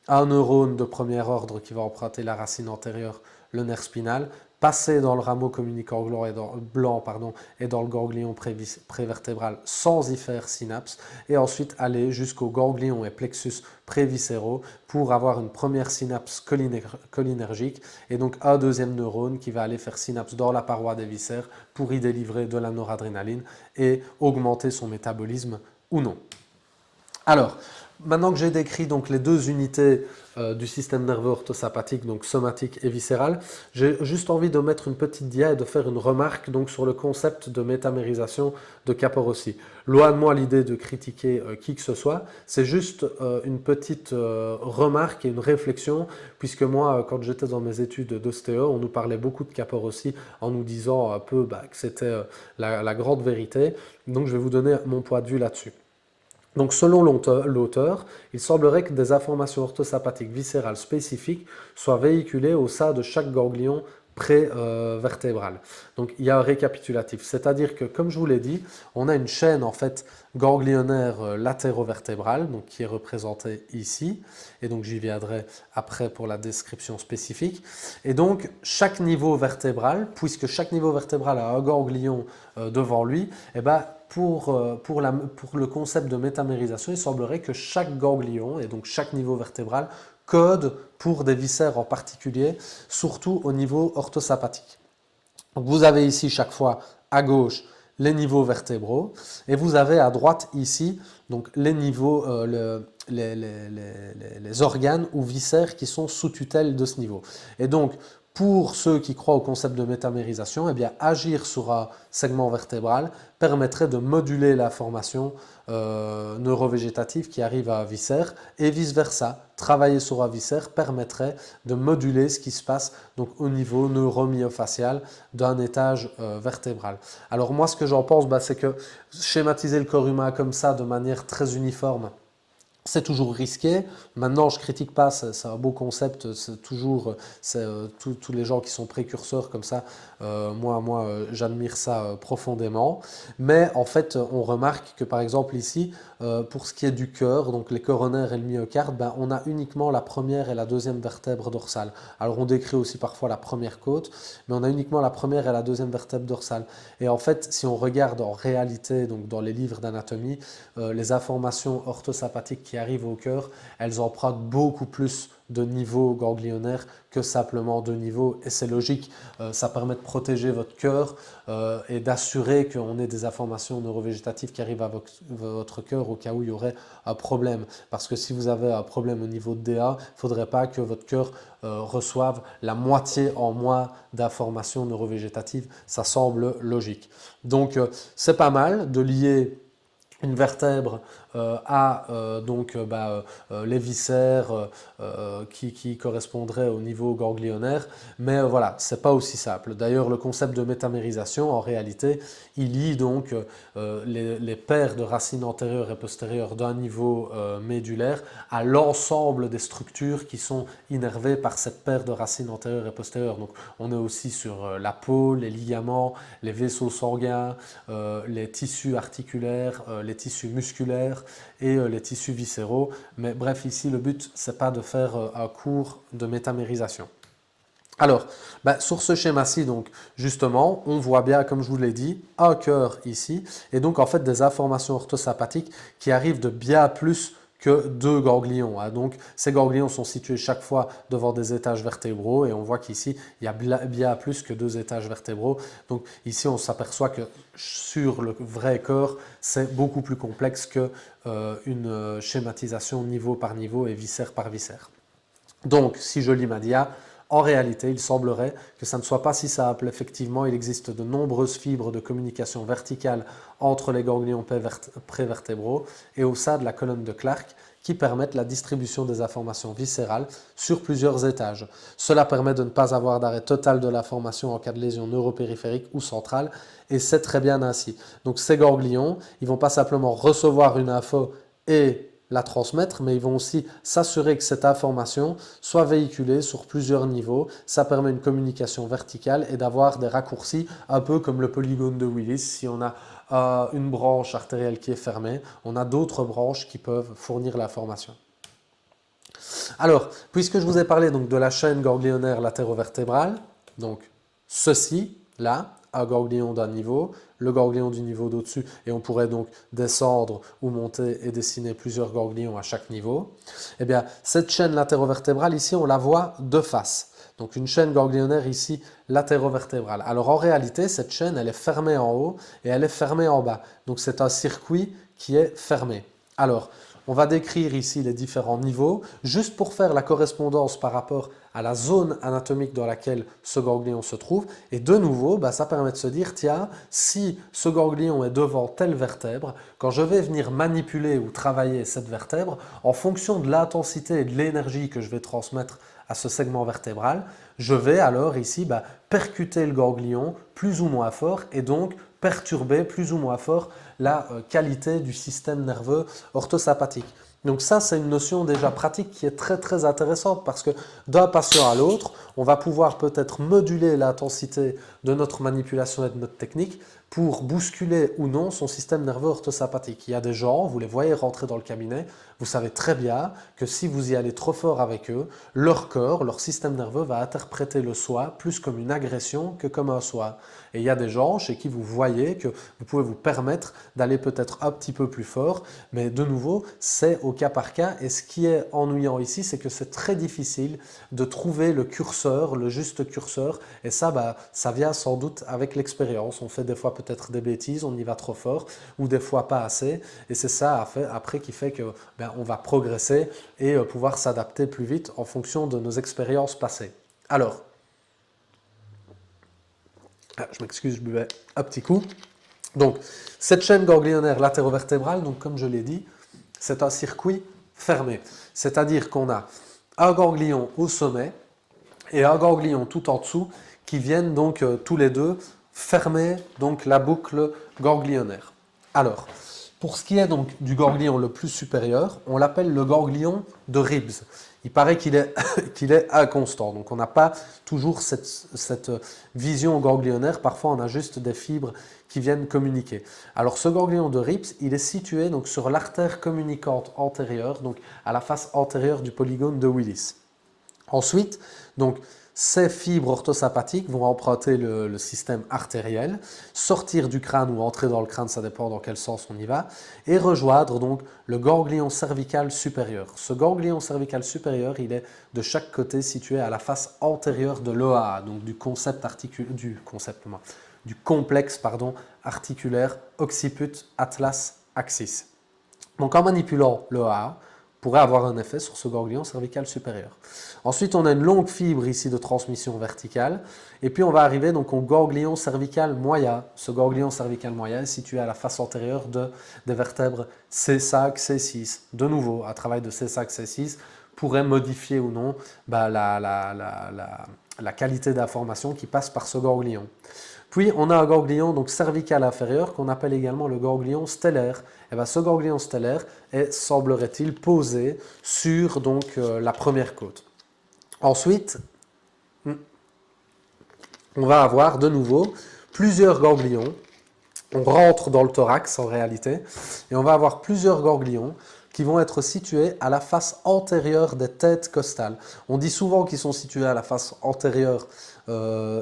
un neurone de premier ordre qui va emprunter la racine antérieure, le nerf spinal, passer dans le rameau communicant blanc et dans le ganglion prévertébral sans y faire synapse, et ensuite aller jusqu'au ganglion et plexus préviscéraux pour avoir une première synapse cholinergique et donc un deuxième neurone qui va aller faire synapse dans la paroi des viscères pour y délivrer de la noradrénaline et augmenter son métabolisme ou non. Alors, maintenant que j'ai décrit donc les deux unités du système nerveux orthosympathique, donc somatique et viscéral, j'ai juste envie de mettre une petite dia et de faire une remarque donc sur le concept de métamérisation de Capor-Rossi. Loin de moi l'idée de critiquer qui que ce soit, c'est juste une petite remarque et une réflexion, puisque moi, quand j'étais dans mes études d'ostéo, on nous parlait beaucoup de Capor-Rossi en nous disant un peu que c'était la grande vérité. Donc je vais vous donner mon point de vue là-dessus. Donc, selon l'auteur, il semblerait que des informations orthosympathiques viscérales spécifiques soient véhiculées au sein de chaque ganglion prévertébral. Donc, il y a un récapitulatif, c'est-à-dire que, comme je vous l'ai dit, on a une chaîne en fait ganglionnaire latérovertébrale, donc qui est représentée ici, et donc j'y viendrai après pour la description spécifique. Et donc, chaque niveau vertébral, puisque chaque niveau vertébral a un ganglion devant lui, eh ben, pour le concept de métamérisation, il semblerait que chaque ganglion, et donc chaque niveau vertébral, code pour des viscères en particulier, surtout au niveau orthosympathique. Donc vous avez ici chaque fois à gauche les niveaux vertébraux et vous avez à droite ici donc les niveaux, les organes ou viscères qui sont sous tutelle de ce niveau. Et donc pour ceux qui croient au concept de métamérisation, eh bien, agir sur un segment vertébral permettrait de moduler la formation neurovégétative qui arrive à un viscère et vice-versa. Travailler sur un viscère permettrait de moduler ce qui se passe donc, au niveau neuromyofacial d'un étage vertébral. Alors moi, ce que j'en pense, c'est que schématiser le corps humain comme ça de manière très uniforme, c'est toujours risqué. Maintenant, je ne critique pas, c'est un beau concept, c'est toujours, tous les gens qui sont précurseurs comme ça, j'admire ça profondément. Mais en fait, on remarque que par exemple ici, pour ce qui est du cœur, donc les coronaires et le myocarde, on a uniquement la première et la deuxième vertèbre dorsale. Alors on décrit aussi parfois la première côte, mais on a uniquement la première et la deuxième vertèbre dorsale. Et en fait, si on regarde en réalité, donc dans les livres d'anatomie, les informations orthosympathiques qui arrivent au cœur, elles empruntent beaucoup plus de niveaux ganglionnaires que simplement deux niveaux. Et c'est logique, ça permet de protéger votre cœur et d'assurer qu'on ait des informations neurovégétatives qui arrivent à votre cœur au cas où il y aurait un problème. Parce que si vous avez un problème au niveau de DA, il ne faudrait pas que votre cœur reçoive la moitié en moins d'informations neurovégétatives. Ça semble logique. Donc c'est pas mal de lier une vertèbre à les viscères qui correspondraient au niveau ganglionnaire, mais voilà, c'est pas aussi simple. D'ailleurs, le concept de métamérisation, en réalité, il lie donc les paires de racines antérieures et postérieures d'un niveau médulaire à l'ensemble des structures qui sont innervées par cette paire de racines antérieures et postérieures. Donc, on est aussi sur la peau, les ligaments, les vaisseaux sanguins, les tissus articulaires, les tissus musculaires et les tissus viscéraux. Mais bref, ici, le but, c'est pas de faire un cours de métamérisation. Alors, sur ce schéma-ci, donc, justement, on voit bien, comme je vous l'ai dit, un cœur ici, et donc en fait des informations orthosympathiques qui arrivent de bien plus que deux ganglions. Donc, ces ganglions sont situés chaque fois devant des étages vertébraux et on voit qu'ici, il y a bien plus que deux étages vertébraux. Donc, ici, on s'aperçoit que sur le vrai corps, c'est beaucoup plus complexe qu'une schématisation niveau par niveau et viscère par viscère. Donc, si je lis ma dia, en réalité, il semblerait que ça ne soit pas si simple. Effectivement, il existe de nombreuses fibres de communication verticale entre les ganglions prévertébraux et au sein de la colonne de Clark qui permettent la distribution des informations viscérales sur plusieurs étages. Cela permet de ne pas avoir d'arrêt total de l'information en cas de lésion neuropériphérique ou centrale et c'est très bien ainsi. Donc ces ganglions, ils ne vont pas simplement recevoir une info et la transmettre, mais ils vont aussi s'assurer que cette information soit véhiculée sur plusieurs niveaux. Ça permet une communication verticale et d'avoir des raccourcis, un peu comme le polygone de Willis. Si on a une branche artérielle qui est fermée, on a d'autres branches qui peuvent fournir l'information. Alors, puisque je vous ai parlé donc de la chaîne ganglionnaire latérovertébrale, donc ceci, là, un ganglion d'un niveau, le ganglion du niveau d'au-dessus, et on pourrait donc descendre ou monter et dessiner plusieurs ganglions à chaque niveau. Eh bien, cette chaîne latérovertébrale, ici, on la voit de face. Donc une chaîne ganglionnaire ici latérovertébrale. Alors en réalité, cette chaîne, elle est fermée en haut et elle est fermée en bas. Donc c'est un circuit qui est fermé. Alors, on va décrire ici les différents niveaux, juste pour faire la correspondance par rapport à la zone anatomique dans laquelle ce ganglion se trouve. Et de nouveau, ça permet de se dire, tiens, si ce ganglion est devant telle vertèbre, quand je vais venir manipuler ou travailler cette vertèbre, en fonction de l'intensité et de l'énergie que je vais transmettre à ce segment vertébral, je vais alors ici percuter le ganglion plus ou moins fort et donc perturber plus ou moins fort la qualité du système nerveux orthosympathique. Donc ça, c'est une notion déjà pratique qui est très très intéressante parce que d'un patient à l'autre, on va pouvoir peut-être moduler l'intensité de notre manipulation et de notre technique pour bousculer ou non son système nerveux orthosympathique. Il y a des gens, vous les voyez rentrer dans le cabinet, vous savez très bien que si vous y allez trop fort avec eux, leur corps, leur système nerveux va interpréter le soi plus comme une agression que comme un soi. Et il y a des gens chez qui vous voyez que vous pouvez vous permettre d'aller peut-être un petit peu plus fort, mais de nouveau, c'est au cas par cas. Et ce qui est ennuyant ici, c'est que c'est très difficile de trouver le curseur, le juste curseur. Et ça, ça vient sans doute avec l'expérience. On fait des fois peut-être des bêtises, on y va trop fort, ou des fois pas assez. Et c'est ça après qui fait que on va progresser et pouvoir s'adapter plus vite en fonction de nos expériences passées. Alors, je m'excuse, je buvais un petit coup. Donc, cette chaîne ganglionnaire latérovertébrale, donc comme je l'ai dit, c'est un circuit fermé. C'est-à-dire qu'on a un ganglion au sommet et un ganglion tout en dessous qui viennent donc tous les deux fermer donc la boucle ganglionnaire. Alors, pour ce qui est donc du ganglion le plus supérieur, on l'appelle le ganglion de Reeves. Il paraît qu'il est, qu'il est inconstant, donc on n'a pas toujours cette vision ganglionnaire, parfois on a juste des fibres qui viennent communiquer. Alors ce ganglion de Reeves, il est situé donc sur l'artère communicante antérieure, donc à la face antérieure du polygone de Willis. Ensuite, donc, ces fibres orthosympathiques vont emprunter le système artériel, sortir du crâne ou entrer dans le crâne, ça dépend dans quel sens on y va, et rejoindre donc le ganglion cervical supérieur. Ce ganglion cervical supérieur, il est de chaque côté situé à la face antérieure de l'OA, donc du complexe articulaire occiput-atlas-axis. Donc en manipulant l'OA, pourrait avoir un effet sur ce ganglion cervical supérieur. Ensuite, on a une longue fibre ici de transmission verticale. Et puis, on va arriver donc au ganglion cervical moyen. Ce ganglion cervical moyen est situé à la face antérieure des vertèbres C5, C6. De nouveau, un travail de C5, C6 pourrait modifier ou non la qualité d'information qui passe par ce ganglion. Puis, on a un ganglion donc cervical inférieur qu'on appelle également le ganglion stellaire. Et ce ganglion stellaire est, semblerait-il, posé sur donc, la première côte. Ensuite, on va avoir de nouveau plusieurs ganglions. On rentre dans le thorax en réalité et on va avoir plusieurs ganglions qui vont être situés à la face antérieure des têtes costales. On dit souvent qu'ils sont situés à la face antérieure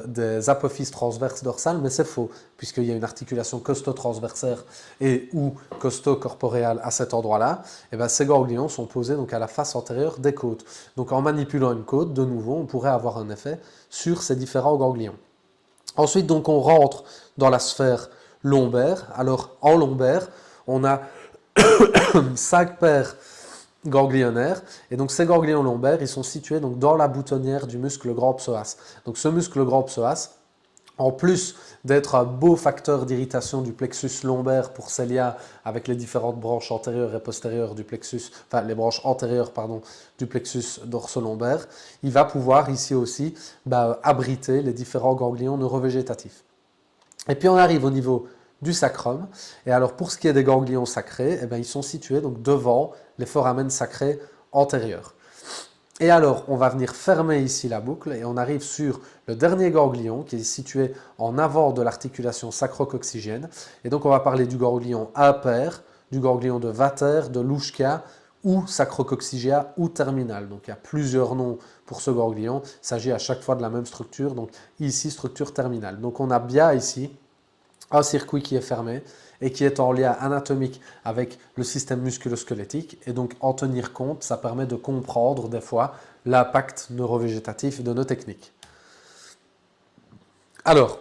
des apophyses transverses dorsales, mais c'est faux, puisqu'il y a une articulation costo-transversaire et ou costo-corporéale à cet endroit-là. Et ces ganglions sont posés donc à la face antérieure des côtes. Donc en manipulant une côte, de nouveau, on pourrait avoir un effet sur ces différents ganglions. Ensuite, donc, on rentre dans la sphère lombaire. Alors, en lombaire, on a 5 paires ganglionnaires. Et donc, ces ganglions lombaires, ils sont situés donc, dans la boutonnière du muscle grand psoas. Donc, ce muscle grand psoas, en plus d'être un beau facteur d'irritation du plexus lombaire pour ses liens avec les différentes branches antérieures et postérieures du plexus, enfin les branches antérieures du plexus dorso-lombaire, il va pouvoir ici aussi abriter les différents ganglions neurovégétatifs. Et puis on arrive au niveau du sacrum, et alors pour ce qui est des ganglions sacrés, ils sont situés donc devant les foramen sacrés antérieurs. Et alors, on va venir fermer ici la boucle et on arrive sur le dernier ganglion qui est situé en avant de l'articulation sacro-coccygienne. Et donc, on va parler du ganglion impair, du ganglion de Vater, de Louchka ou sacro-coccygia ou terminal. Donc, il y a plusieurs noms pour ce ganglion. Il s'agit à chaque fois de la même structure. Donc, ici, structure terminale. Donc, on a bien ici un circuit qui est fermé et qui est en lien anatomique avec le système musculo-squelettique. Et donc, en tenir compte, ça permet de comprendre des fois l'impact neurovégétatif de nos techniques. Alors,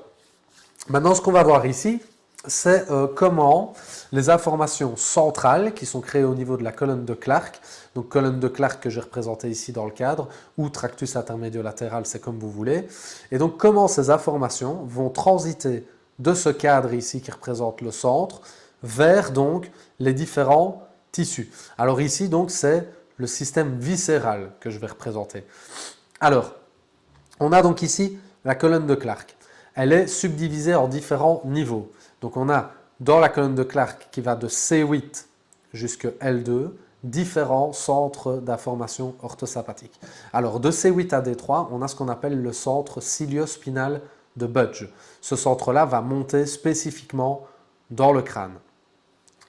maintenant, ce qu'on va voir ici, c'est comment les informations centrales qui sont créées au niveau de la colonne de Clark, donc colonne de Clark que j'ai représentée ici dans le cadre, ou tractus intermédiolatéral, c'est comme vous voulez, et donc comment ces informations vont transiter de ce cadre ici qui représente le centre vers donc les différents tissus. Alors ici donc c'est le système viscéral que je vais représenter. Alors, on a donc ici la colonne de Clark. Elle est subdivisée en différents niveaux. Donc on a dans la colonne de Clark qui va de C8 jusqu'à L2 différents centres d'information orthosympathique. Alors de C8 à D3, on a ce qu'on appelle le centre ciliospinal de Budge. Ce centre-là va monter spécifiquement dans le crâne.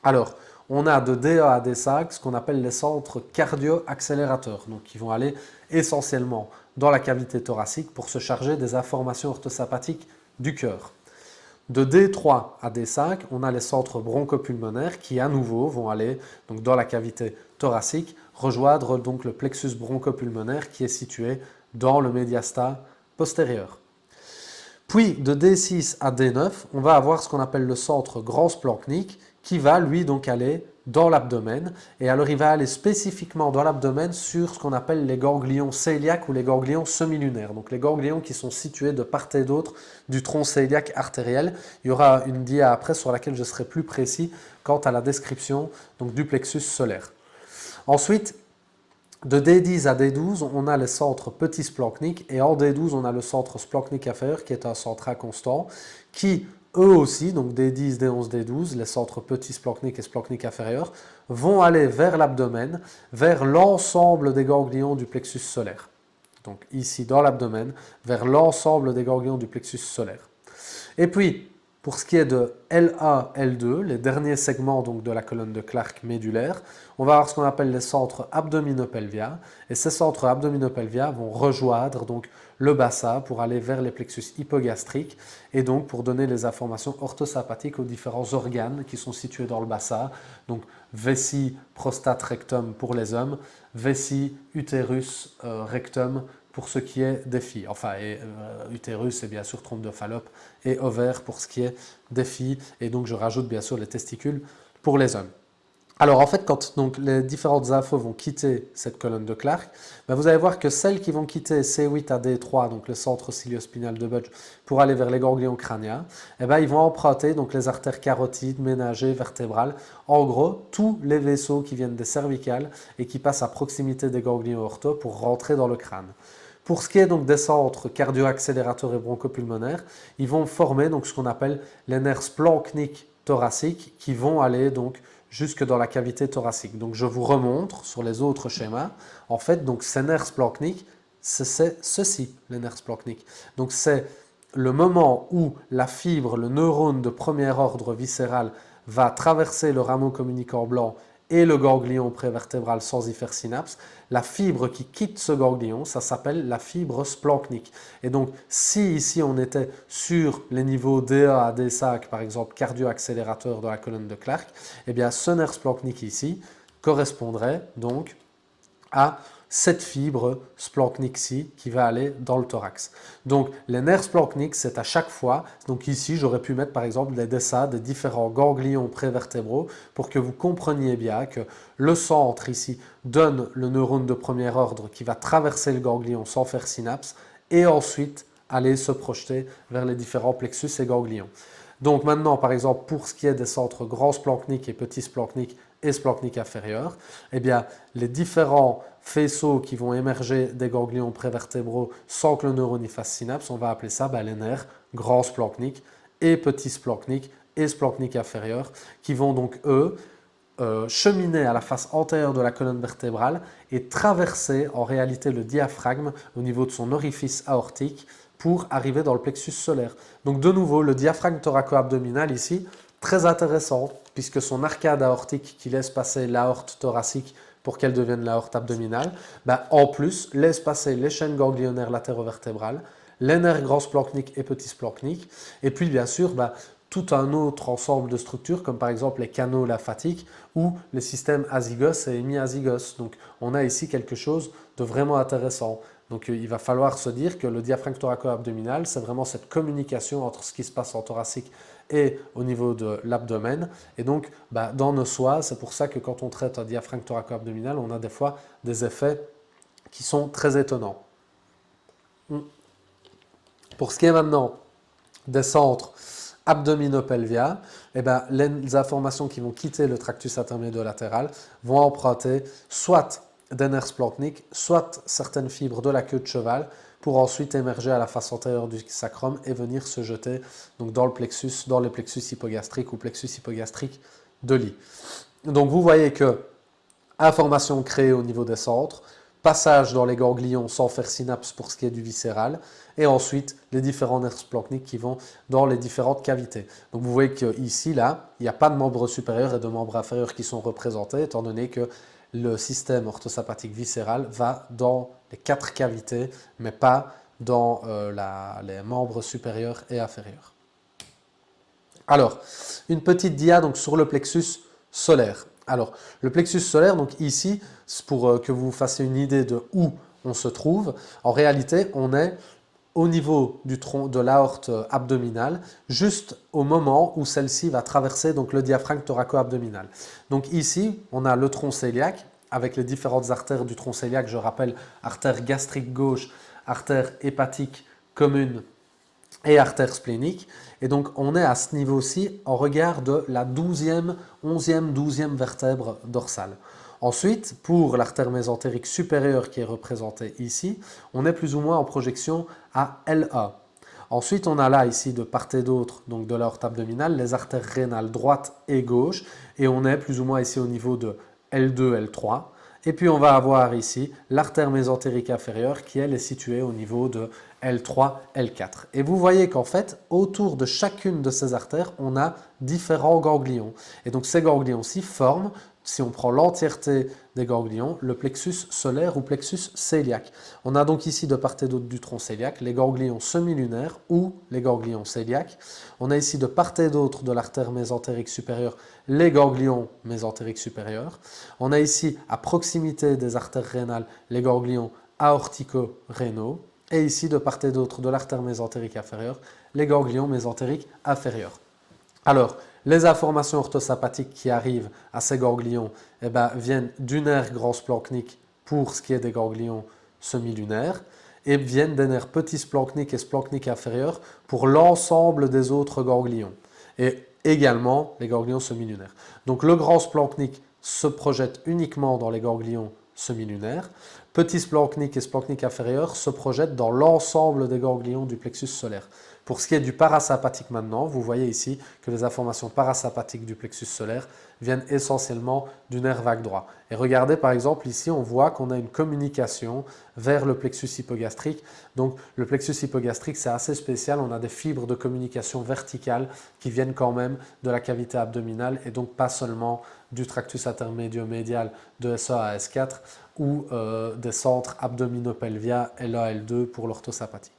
Alors, on a de DA à D5 ce qu'on appelle les centres cardio-accélérateurs, donc qui vont aller essentiellement dans la cavité thoracique pour se charger des informations orthosympathiques du cœur. De D3 à D5, on a les centres bronchopulmonaires qui à nouveau vont aller donc, dans la cavité thoracique, rejoindre donc le plexus bronchopulmonaire qui est situé dans le médiastat postérieur. Puis de D6 à D9, on va avoir ce qu'on appelle le centre grand splanchnique qui va lui donc aller dans l'abdomen. Et alors il va aller spécifiquement dans l'abdomen sur ce qu'on appelle les ganglions cœliaques ou les ganglions semilunaires. Donc les ganglions qui sont situés de part et d'autre du tronc cœliaque artériel. Il y aura une dia après sur laquelle je serai plus précis quant à la description donc, du plexus solaire. Ensuite, de D10 à D12, on a les centres petits splanchniques et en D12, on a le centre splanchnique inférieur qui est un centre inconstant qui, eux aussi, donc D10, D11, D12, les centres petits splanchniques et splanchniques inférieurs, vont aller vers l'abdomen, vers l'ensemble des ganglions du plexus solaire. Donc ici dans l'abdomen, vers l'ensemble des ganglions du plexus solaire. Et puis, pour ce qui est de L1, L2, les derniers segments donc, de la colonne de Clark médulaire, on va avoir ce qu'on appelle les centres abdominopelviens. Et ces centres abdominopelviens vont rejoindre donc, le bassin pour aller vers les plexus hypogastriques et donc pour donner les informations orthosympathiques aux différents organes qui sont situés dans le bassin. Donc vessie, prostate, rectum pour les hommes, vessie, utérus, rectum pour ce qui est des filles. Enfin, utérus et bien sûr trompe de Fallope et ovaire pour ce qui est des filles. Et donc je rajoute bien sûr les testicules pour les hommes. Alors en fait, quand donc, les différentes infos vont quitter cette colonne de Clark, ben, vous allez voir que celles qui vont quitter C8 à D3, donc le centre ciliospinal de Budge, pour aller vers les ganglions crâniens, eh ben, ils vont emprunter donc, les artères carotides, ménagées, vertébrales. En gros, tous les vaisseaux qui viennent des cervicales et qui passent à proximité des ganglions ortho pour rentrer dans le crâne. Pour ce qui est donc des centres cardio-accélérateurs et bronchopulmonaires, ils vont former donc, ce qu'on appelle les nerfs splanchniques thoraciques qui vont aller donc jusque dans la cavité thoracique. Donc je vous remontre sur les autres schémas. En fait, donc ces nerfs splanchniques, c'est ceci, les nerfs splanchniques. Donc c'est le moment où la fibre, le neurone de premier ordre viscéral va traverser le rameau communicant blanc et le ganglion prévertébral sans y faire synapse, la fibre qui quitte ce ganglion, ça s'appelle la fibre splanchnique. Et donc, si ici on était sur les niveaux DA à D5, par exemple cardio-accélérateur de la colonne de Clark, eh bien ce nerf splanchnique ici correspondrait donc à cette fibre splanchnique-ci qui va aller dans le thorax. Donc les nerfs splanchniques, c'est à chaque fois, donc ici j'aurais pu mettre par exemple des dessins des différents ganglions prévertébraux pour que vous compreniez bien que le centre ici donne le neurone de premier ordre qui va traverser le ganglion sans faire synapse et ensuite aller se projeter vers les différents plexus et ganglions. Donc maintenant, par exemple, pour ce qui est des centres grands splanchniques et petits splanchniques et splanchniques inférieurs, eh bien, les différents faisceaux qui vont émerger des ganglions prévertébraux sans que le neurone y fasse synapse, on va appeler ça les nerfs grands splanchniques et petits splanchniques et splanchniques inférieurs qui vont donc, eux, cheminer à la face antérieure de la colonne vertébrale et traverser en réalité le diaphragme au niveau de son orifice aortique pour arriver dans le plexus solaire. Donc de nouveau, le diaphragme thoraco-abdominal ici, très intéressant, puisque son arcade aortique qui laisse passer l'aorte thoracique pour qu'elle devienne l'aorte abdominale, en plus laisse passer les chaînes ganglionnaires latérovertébrales, les nerfs grands splanchniques et petits splanchniques, et puis bien sûr tout un autre ensemble de structures, comme par exemple les canaux lymphatiques ou les systèmes azygos et hémiazygos. Donc on a ici quelque chose de vraiment intéressant. Donc il va falloir se dire que le diaphragme thoraco-abdominal, c'est vraiment cette communication entre ce qui se passe en thoracique et au niveau de l'abdomen. Et donc, dans nos soies, c'est pour ça que quand on traite un diaphragme thoraco-abdominal, on a des fois des effets qui sont très étonnants. Pour ce qui est maintenant des centres abdominopelviens, les informations qui vont quitter le tractus intermédiolatéral vont emprunter soit des nerfs splanchniques, soit certaines fibres de la queue de cheval pour ensuite émerger à la face antérieure du sacrum et venir se jeter donc dans les plexus hypogastriques ou plexus hypogastriques de lit. Donc vous voyez que information créée au niveau des centres, passage dans les ganglions sans faire synapse pour ce qui est du viscéral, et ensuite les différents nerfs splanchniques qui vont dans les différentes cavités. Donc vous voyez qu'ici, là, il n'y a pas de membres supérieurs et de membres inférieurs qui sont représentés, étant donné que le système orthosympathique viscéral va dans les 4 cavités, mais pas dans les membres supérieurs et inférieurs. Alors, une petite dia donc, sur le plexus solaire. Alors, le plexus solaire, donc ici, pour que vous fassiez une idée de où on se trouve, en réalité, on est au niveau du tronc de l'aorte abdominale, juste au moment où celle-ci va traverser donc, le diaphragme thoraco-abdominal. Donc ici, on a le tronc cœliaque, avec les différentes artères du tronc cœliaque, je rappelle, artère gastrique gauche, artère hépatique commune et artère splénique. Et donc, on est à ce niveau-ci en regard de la 12e, 11e, 12e vertèbre dorsale. Ensuite, pour l'artère mésentérique supérieure qui est représentée ici, on est plus ou moins en projection à LA. Ensuite, on a là, ici, de part et d'autre, donc de l'aorte abdominale, les artères rénales droite et gauche, et on est plus ou moins ici au niveau de L2, L3. Et puis, on va avoir ici l'artère mésentérique inférieure qui, elle, est située au niveau de L3, L4. Et vous voyez qu'en fait, autour de chacune de ces artères, on a différents ganglions. Et donc, ces ganglions-ci forment, si on prend l'entièreté des ganglions, le plexus solaire ou plexus cœliaque. On a donc ici de part et d'autre du tronc cœliaque les ganglions semilunaires ou les ganglions cœliaques. On a ici de part et d'autre de l'artère mésentérique supérieure les ganglions mésentériques supérieurs. On a ici à proximité des artères rénales les ganglions aortico-rénaux. Et ici de part et d'autre de l'artère mésentérique inférieure les ganglions mésentériques inférieurs. Alors, les informations orthosympathiques qui arrivent à ces ganglions viennent du nerf grand splanchnique pour ce qui est des ganglions semilunaires et viennent des nerfs petits splanchniques et splanchniques inférieurs pour l'ensemble des autres ganglions et également les ganglions semilunaires. Donc le grand splanchnique se projette uniquement dans les ganglions semilunaires. Petit splanchnique et splanchnique inférieur se projettent dans l'ensemble des ganglions du plexus solaire. Pour ce qui est du parasympathique maintenant, vous voyez ici que les informations parasympathiques du plexus solaire viennent essentiellement du nerf vague droit. Et regardez par exemple ici, on voit qu'on a une communication vers le plexus hypogastrique. Donc le plexus hypogastrique, c'est assez spécial, on a des fibres de communication verticales qui viennent quand même de la cavité abdominale et donc pas seulement du tractus intermédio-médial de SEA à S4 ou des centres abdominopelviens LA, L2 pour l'orthosympathique.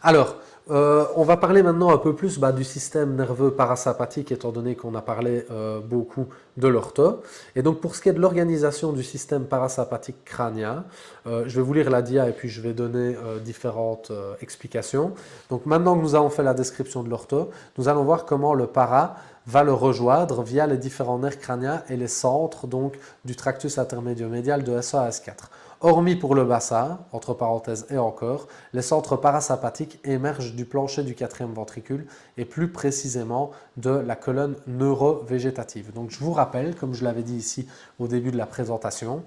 Alors, on va parler maintenant un peu plus du système nerveux parasympathique, étant donné qu'on a parlé beaucoup de l'ortho. Et donc, pour ce qui est de l'organisation du système parasympathique crânien, je vais vous lire la dia et puis je vais donner différentes explications. Donc, maintenant que nous avons fait la description de l'ortho, nous allons voir comment le para va le rejoindre via les différents nerfs crâniens et les centres donc, du tractus intermédio-médial de SEA à S4. Hormis pour le bassin, entre parenthèses et encore, les centres parasympathiques émergent du plancher du quatrième ventricule et plus précisément de la colonne neurovégétative. Donc je vous rappelle, comme je l'avais dit ici au début de la présentation,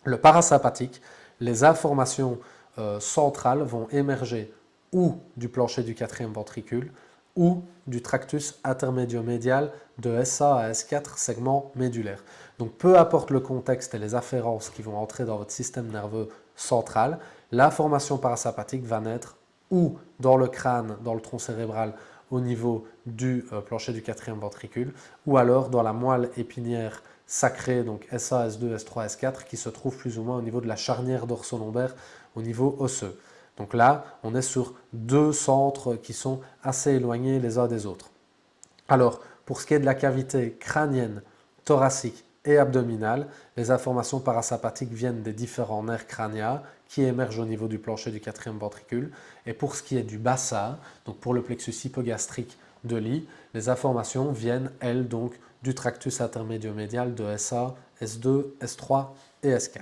le parasympathique, les informations centrales vont émerger ou du plancher du quatrième ventricule ou du tractus intermédio-médial de SA à S4 segment médulaire. Donc peu importe le contexte et les afférences qui vont entrer dans votre système nerveux central, l'information parasympathique va naître ou dans le crâne, dans le tronc cérébral au niveau du plancher du quatrième ventricule ou alors dans la moelle épinière sacrée, donc SA, S2, S3, S4 qui se trouve plus ou moins au niveau de la charnière dorso-lombaire au niveau osseux. Donc là, on est sur deux centres qui sont assez éloignés les uns des autres. Alors, pour ce qui est de la cavité crânienne, thoracique et abdominale. Les informations parasympathiques viennent des différents nerfs crâniens qui émergent au niveau du plancher du quatrième ventricule. Et pour ce qui est du bassin, donc pour le plexus hypogastrique de Lee, les informations viennent, elles, donc du tractus intermédio-médial de SA, S2, S3 et S4.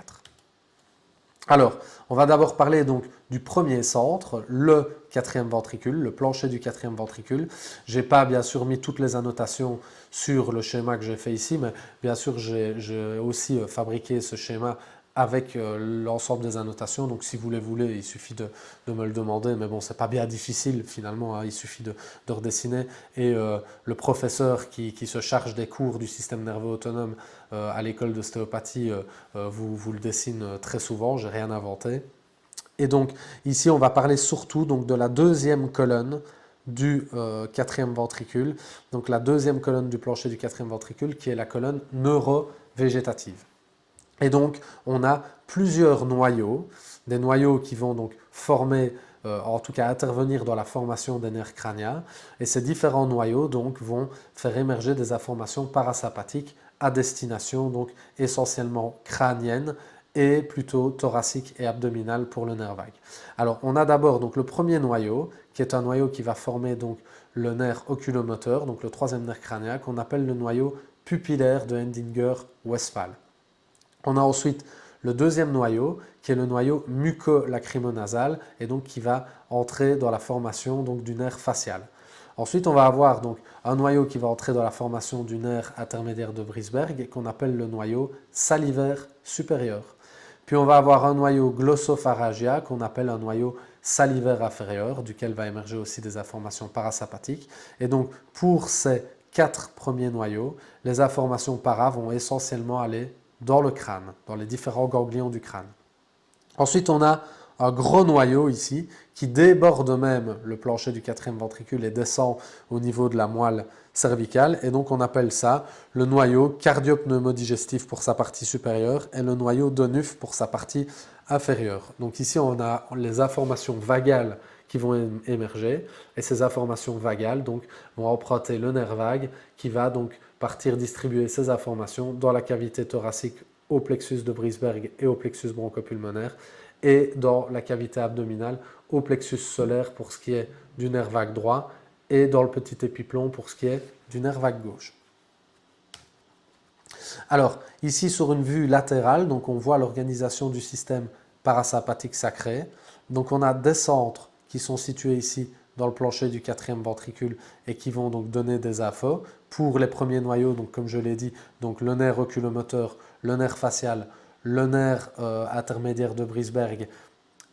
Alors, on va d'abord parler donc du premier centre, le quatrième ventricule, le plancher du quatrième ventricule. Je n'ai pas bien sûr mis toutes les annotations sur le schéma que j'ai fait ici, mais bien sûr j'ai aussi fabriqué ce schéma avec l'ensemble des annotations. Donc si vous les voulez, il suffit de me le demander, mais bon, c'est pas bien difficile finalement, hein. Il suffit de redessiner. Et le professeur qui se charge des cours du système nerveux autonome à l'école d'ostéopathie vous le dessine très souvent, j'ai rien inventé. Et donc ici on va parler surtout donc, de la deuxième colonne du quatrième ventricule, donc la deuxième colonne du plancher du quatrième ventricule qui est la colonne neurovégétative. Et donc, on a plusieurs noyaux, des noyaux qui vont donc former, en tout cas intervenir dans la formation des nerfs crâniens. Et ces différents noyaux donc, vont faire émerger des informations parasympathiques à destination donc essentiellement crânienne et plutôt thoracique et abdominale pour le nerf vague. Alors, on a d'abord donc le premier noyau, qui est un noyau qui va former donc le nerf oculomoteur, donc le troisième nerf crânien, qu'on appelle le noyau pupillaire de Hendinger-Westphal. On a ensuite le deuxième noyau, qui est le noyau muco-lacrymonasal, et donc qui va entrer dans la formation donc, du nerf facial. Ensuite, on va avoir donc, un noyau qui va entrer dans la formation du nerf intermédiaire de Brisberg, qu'on appelle le noyau salivaire supérieur. Puis on va avoir un noyau glossopharyngia, qu'on appelle un noyau salivaire inférieur, duquel va émerger aussi des informations parasympathiques. Et donc, pour ces 4 premiers noyaux, les informations para vont essentiellement aller dans le crâne, dans les différents ganglions du crâne. Ensuite, on a un gros noyau ici qui déborde même le plancher du quatrième ventricule et descend au niveau de la moelle cervicale. Et donc, on appelle ça le noyau cardiopneumodigestif pour sa partie supérieure et le noyau donuf pour sa partie inférieure. Donc ici, on a les informations vagales qui vont émerger et ces informations vagales donc, vont emprunter le nerf vague qui va donc partir distribuer ces informations dans la cavité thoracique au plexus de Brisberg et au plexus bronchopulmonaire et dans la cavité abdominale au plexus solaire pour ce qui est du nerf vague droit et dans le petit épiplomb pour ce qui est du nerf vague gauche. Alors, ici sur une vue latérale, donc on voit l'organisation du système parasympathique sacré. Donc on a des centres qui sont situés ici dans le plancher du quatrième ventricule et qui vont donc donner des infos. Pour les premiers noyaux, donc comme je l'ai dit, donc le nerf oculomoteur, le nerf facial, le nerf intermédiaire de Brisberg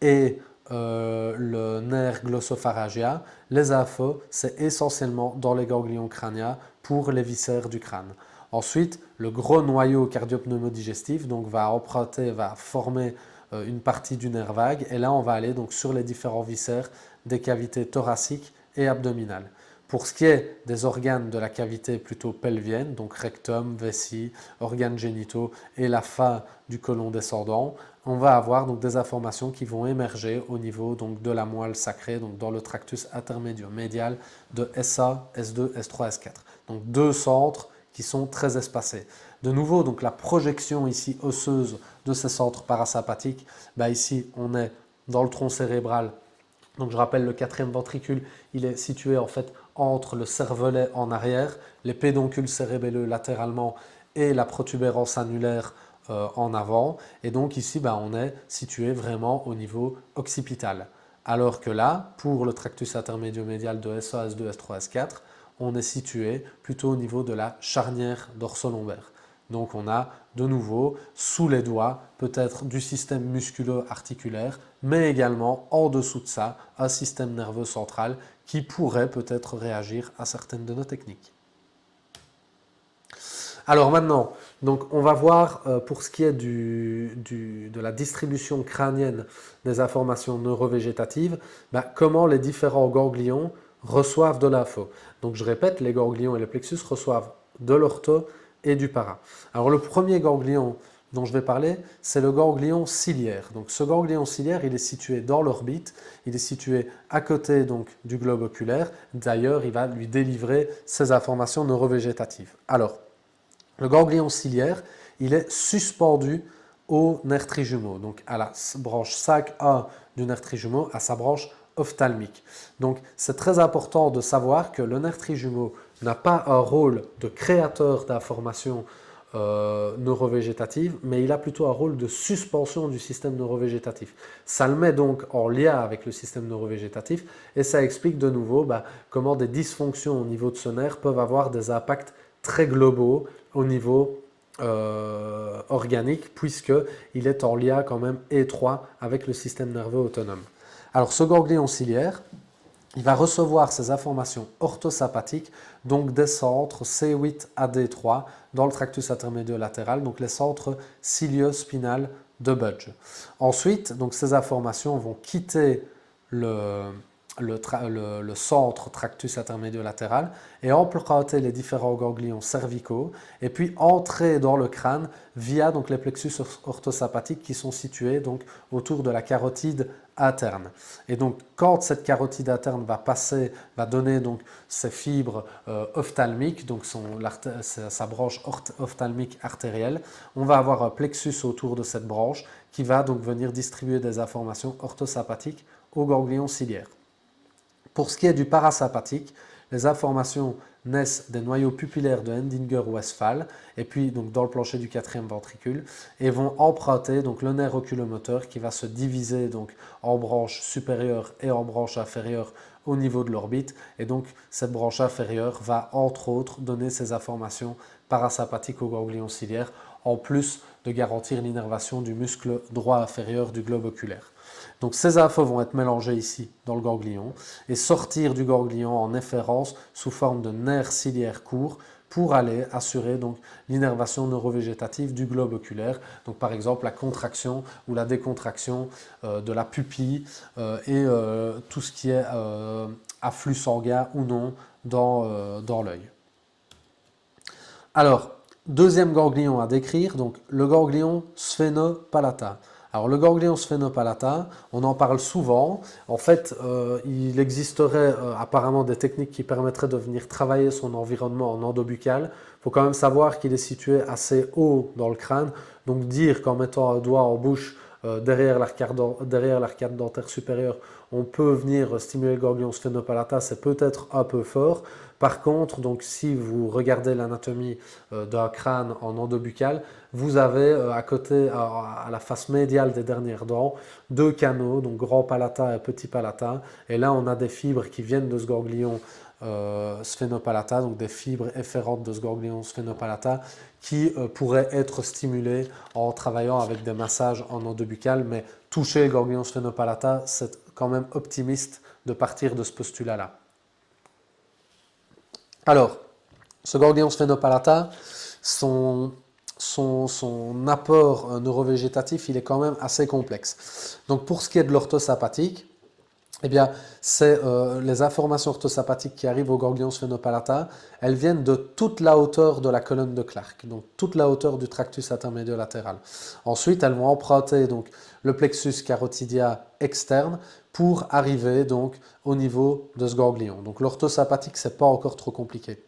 et le nerf glossopharyngia, les infos, c'est essentiellement dans les ganglions crâniens pour les viscères du crâne. Ensuite, le gros noyau cardiopneumodigestif donc, va emprunter, va former une partie du nerf vague et là on va aller donc, sur les différents viscères des cavités thoraciques et abdominales. Pour ce qui est des organes de la cavité plutôt pelvienne, donc rectum, vessie, organes génitaux et la fin du côlon descendant, on va avoir donc des informations qui vont émerger au niveau donc de la moelle sacrée, donc dans le tractus intermédio-médial de SA, S2, S3, S4. Donc deux centres qui sont très espacés. De nouveau, donc la projection ici osseuse de ces centres parasympathiques, ici on est dans le tronc cérébral. Donc je rappelle le quatrième ventricule, il est situé en fait entre le cervelet en arrière, les pédoncules cérébelleux latéralement et la protubérance annulaire en avant. Et donc ici, on est situé vraiment au niveau occipital. Alors que là, pour le tractus intermédio-médial de SA, S2, S3, S4, on est situé plutôt au niveau de la charnière dorso-lombaire. Donc on a de nouveau sous les doigts peut-être du système musculo-articulaire, mais également en dessous de ça un système nerveux central qui pourrait peut-être réagir à certaines de nos techniques. Alors maintenant, donc on va voir pour ce qui est de la distribution crânienne des informations neurovégétatives, comment les différents ganglions reçoivent de l'info. Donc je répète, les ganglions et les plexus reçoivent de l'ortho et du para. Alors le premier ganglion dont je vais parler, c'est le ganglion ciliaire. Donc ce ganglion ciliaire, il est situé dans l'orbite, il est situé à côté donc, du globe oculaire. D'ailleurs, il va lui délivrer ces informations neurovégétatives. Alors, Le ganglion ciliaire, il est suspendu au nerf trijumeau, donc à la branche 5A du nerf trijumeau, à sa branche ophtalmique. Donc c'est très important de savoir que le nerf trijumeau n'a pas un rôle de créateur d'informations neurovégétatives, mais il a plutôt un rôle de suspension du système neurovégétatif. Ça le met donc en lien avec le système neurovégétatif et ça explique de nouveau comment des dysfonctions au niveau de ce nerf peuvent avoir des impacts très globaux au niveau organique, puisqu'il est en lien quand même étroit avec le système nerveux autonome. Alors ce ganglion ciliaire, il va recevoir ces informations orthosympathiques, donc des centres C8 à D3 dans le tractus intermédiaire latéral, donc les centres cilio-spinal de Budge. Ensuite, donc ces informations vont quitter le centre tractus intermédiaire latéral et emprunter les différents ganglions cervicaux et puis entrer dans le crâne via donc les plexus orthosympathiques qui sont situés donc autour de la carotide interne. Et donc quand cette carotide interne va donner donc ses fibres ophtalmiques, donc sa branche ophtalmique artérielle, on va avoir un plexus autour de cette branche qui va donc venir distribuer des informations orthosympathiques au ganglion ciliaire. Pour ce qui est du parasympathique, les informations naissent des noyaux pupillaires de Hendinger-Westphal et puis donc dans le plancher du quatrième ventricule et vont emprunter donc le nerf oculomoteur qui va se diviser donc en branche supérieure et en branche inférieure au niveau de l'orbite et donc cette branche inférieure va entre autres donner ces informations parasympathiques au ganglion ciliaire en plus de garantir l'innervation du muscle droit inférieur du globe oculaire. Donc ces infos vont être mélangées ici dans le ganglion et sortir du ganglion en efférence sous forme de nerfs ciliaires courts pour aller assurer donc l'innervation neurovégétative du globe oculaire. Donc par exemple la contraction ou la décontraction de la pupille et tout ce qui est afflux sanguin ou non dans l'œil. Alors, deuxième ganglion à décrire, donc le ganglion sphénopalatin. Alors le ganglion sphénopalatin, on en parle souvent. En fait, il existerait apparemment des techniques qui permettraient de venir travailler son environnement en endobuccal. Il faut quand même savoir qu'il est situé assez haut dans le crâne. Donc dire qu'en mettant un doigt en bouche derrière l'arcade dentaire supérieure, on peut venir stimuler le ganglion sphénopalatin, c'est peut-être un peu fort. Par contre, donc, si vous regardez l'anatomie d'un crâne en endobuccal, vous avez à côté, à la face médiale des dernières dents, deux canaux, donc grand palatin et petit palatin. Et là, on a des fibres qui viennent de ce ganglion sphénopalatin, donc des fibres efférentes de ce ganglion sphénopalatin qui pourraient être stimulées en travaillant avec des massages en endobuccal. Mais toucher le ganglion sphénopalatin, c'est quand même optimiste de partir de ce postulat-là. Alors, ce ganglion sphénopalatin, son apport neurovégétatif, il est quand même assez complexe. Donc pour ce qui est de l'orthosympathique, eh bien, c'est les informations orthosympathiques qui arrivent au ganglion sphénopalatin, elles viennent de toute la hauteur de la colonne de Clark, donc toute la hauteur du tractus intermédiaire latéral. Ensuite, elles vont emprunter donc, le plexus carotidien externe pour arriver donc, au niveau de ce ganglion. Donc l'orthosympathique, ce n'est pas encore trop compliqué.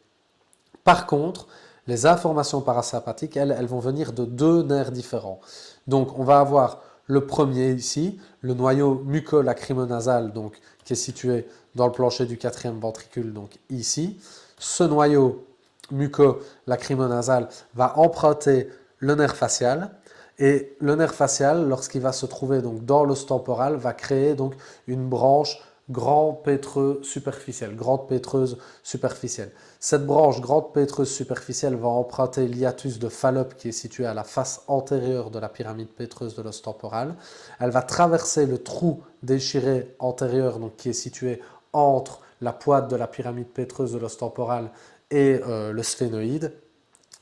Par contre, les informations parasympathiques, elles vont venir de deux nerfs différents. Donc on va avoir le premier ici, le noyau mucolacrymonasal, donc qui est situé dans le plancher du quatrième ventricule, donc ici. Ce noyau mucolacrymonasal va emprunter le nerf facial. Et le nerf facial, lorsqu'il va se trouver donc dans l'os temporal, va créer donc une branche grande pétreuse superficielle. Cette branche grande pétreuse superficielle va emprunter l'hiatus de Fallope qui est situé à la face antérieure de la pyramide pétreuse de l'os temporal. Elle va traverser le trou déchiré antérieur donc, qui est situé entre la pointe de la pyramide pétreuse de l'os temporal et le sphénoïde.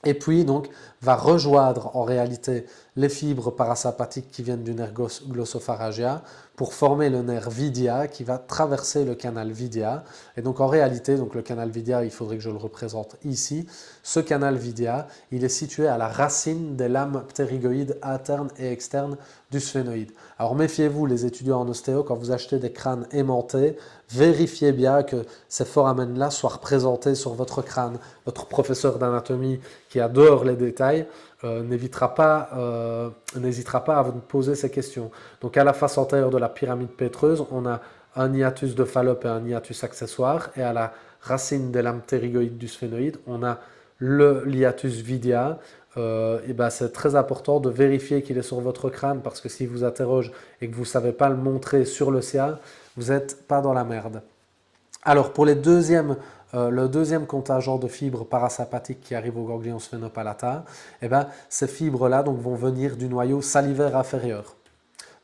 Et puis donc va rejoindre en réalité les fibres parasympathiques qui viennent du nerf glossopharyngien pour former le nerf vidia qui va traverser le canal vidia. Et donc en réalité, donc le canal vidia, il faudrait que je le représente ici. Ce canal vidia, il est situé à la racine des lames ptérygoïdes internes et externes du sphénoïde. Alors méfiez-vous les étudiants en ostéo, quand vous achetez des crânes aimantés, vérifiez bien que ces foramens-là soient représentés sur votre crâne. Votre professeur d'anatomie qui adore les détails n'hésitera pas à vous poser ces questions. Donc à la face antérieure de la pyramide pétreuse, on a un hiatus de Fallope et un hiatus accessoire, et à la racine des lames ptérygoïdes du sphénoïde, on a le hiatus vidia. Et ben c'est très important de vérifier qu'il est sur votre crâne, parce que s'il vous interroge et que vous ne savez pas le montrer sur le sien, vous n'êtes pas dans la merde. Alors pour le deuxième contingent de fibres parasympathiques qui arrivent au ganglion sphénopalatin, eh ben, ces fibres-là donc, vont venir du noyau salivaire inférieur.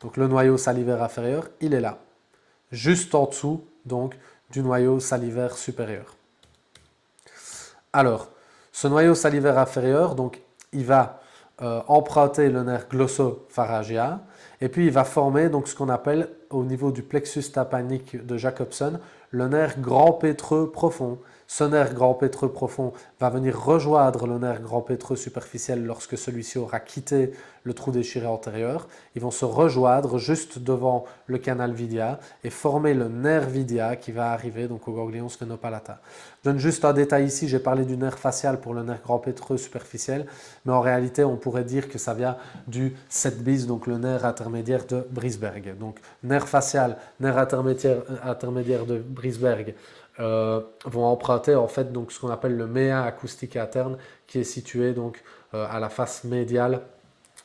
Donc le noyau salivaire inférieur, il est là, juste en dessous donc, du noyau salivaire supérieur. Alors, ce noyau salivaire inférieur, donc, il va emprunter le nerf glossopharyngien, et puis il va former donc, ce qu'on appelle au niveau du plexus tympanique de Jacobson le nerf grand pétreux profond. Ce nerf grand pétreux profond va venir rejoindre le nerf grand pétreux superficiel lorsque celui-ci aura quitté le trou déchiré antérieur. Ils vont se rejoindre juste devant le canal vidia et former le nerf vidia qui va arriver donc, au ganglion sphénopalatin. Je donne juste un détail ici, j'ai parlé du nerf facial pour le nerf grand pétreux superficiel, mais en réalité on pourrait dire que ça vient du 7 bis, donc le nerf intermédiaire de Brisberg. Donc nerf facial, nerf intermédiaire de Brisberg, vont emprunter en fait donc ce qu'on appelle le méa acoustique interne qui est situé donc à la face médiale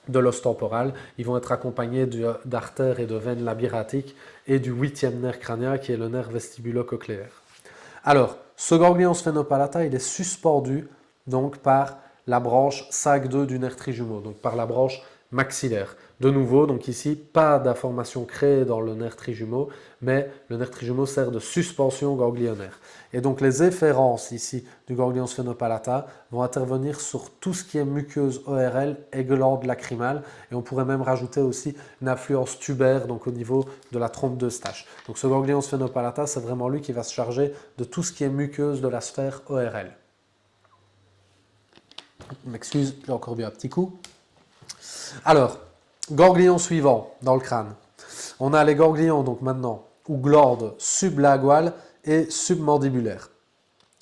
de l'os temporal. Ils vont être accompagnés d'artères et de veines labyrinthiques et du 8e nerf crânien qui est le nerf vestibulo-cochléaire. Alors, ce ganglion sphénopalatin, il est suspendu donc par la branche 5-2 du nerf trijumeau, donc par la branche maxillaire. De nouveau, donc ici, pas d'information créée dans le nerf trijumeau, mais le nerf trijumeau sert de suspension ganglionnaire. Et donc les efférences ici du ganglion sphénopalatin vont intervenir sur tout ce qui est muqueuse ORL et glande lacrymale, et on pourrait même rajouter aussi une influence tubaire donc au niveau de la trompe d'Eustache. Donc ce ganglion sphénopalatin, c'est vraiment lui qui va se charger de tout ce qui est muqueuse de la sphère ORL. Je m'excuse, j'ai encore bu un petit coup. Alors, ganglion suivant dans le crâne. On a les ganglions donc maintenant, ou glandes sublinguales et submandibulaires.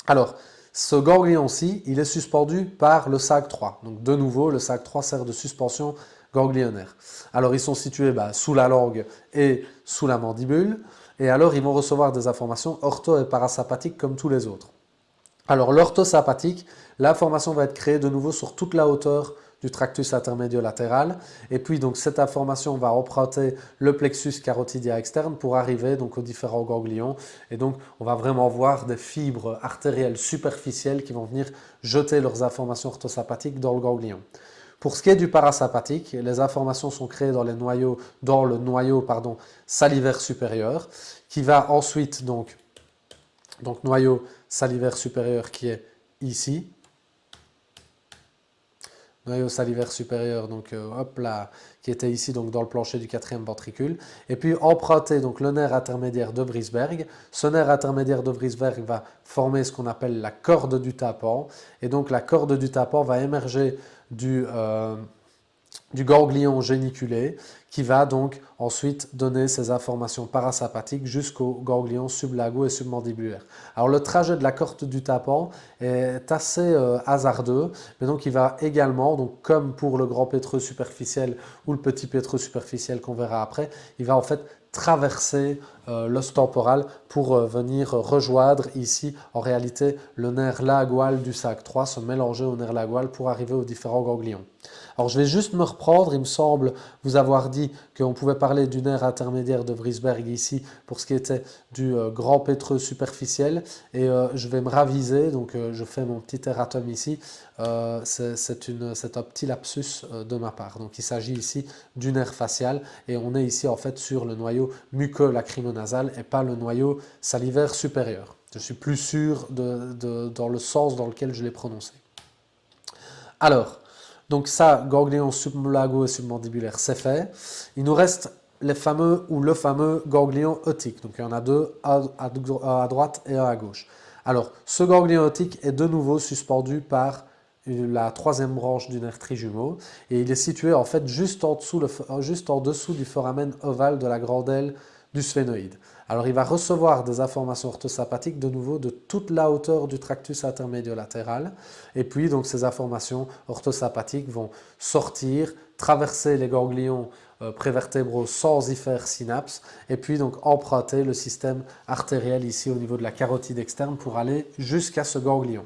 Alors, ce ganglion-ci, il est suspendu par le SAG3. Donc de nouveau, le SAG3 sert de suspension ganglionnaire. Alors ils sont situés sous la langue et sous la mandibule, et alors ils vont recevoir des informations ortho- et parasympathiques comme tous les autres. Alors l'orthosympathique, l'information va être créée de nouveau sur toute la hauteur du tractus intermédio-latéral, et puis donc cette information va emprunter le plexus carotidien externe pour arriver donc aux différents ganglions, et donc on va vraiment voir des fibres artérielles superficielles qui vont venir jeter leurs informations orthosympathiques dans le ganglion. Pour ce qui est du parasympathique, les informations sont créées dans le noyau salivaire supérieur, qui va ensuite donc noyau salivaire supérieur qui est ici. Noyau salivaire supérieur, donc hop là, qui était ici donc dans le plancher du 4e ventricule. Et puis emprunter donc le nerf intermédiaire de Brisberg. Ce nerf intermédiaire de Brisberg va former ce qu'on appelle la corde du tympan. Et donc la corde du tympan va émerger du ganglion géniculé qui va donc ensuite donner ces informations parasympathiques jusqu'au ganglion sublinguaux et submandibulaire. Alors le trajet de la corde du tympan est assez hasardeux, mais donc il va également, donc comme pour le grand pétreux superficiel ou le petit pétreux superficiel qu'on verra après, il va en fait traverser l'os temporal pour venir rejoindre ici en réalité le nerf lingual du SAG3, se mélanger au nerf lingual pour arriver aux différents ganglions. Alors je vais juste me reprendre, il me semble vous avoir dit qu'on pouvait parler du nerf intermédiaire de Brisberg ici pour ce qui était du grand pétreux superficiel, et je vais me raviser, donc je fais mon petit erratum ici, c'est un petit lapsus de ma part. Donc il s'agit ici du nerf facial, et on est ici en fait sur le noyau muco-lacrymonasal et pas le noyau salivaire supérieur. Je suis plus sûr dans le sens dans lequel je l'ai prononcé. Alors, Donc ça, ganglion sublago et submandibulaire, c'est fait. Il nous reste les fameux ou le fameux ganglion otique. Donc il y en a deux, à droite et un à gauche. Alors, ce ganglion otique est de nouveau suspendu par la troisième branche du nerf trijumeau et il est situé en fait juste en dessous du foramen ovale de la grande aile du sphénoïde. Alors il va recevoir des informations orthosympathiques de nouveau de toute la hauteur du tractus intermédiolatéral et puis donc ces informations orthosympathiques vont sortir, traverser les ganglions prévertébraux sans y faire synapse et puis donc emprunter le système artériel ici au niveau de la carotide externe pour aller jusqu'à ce ganglion.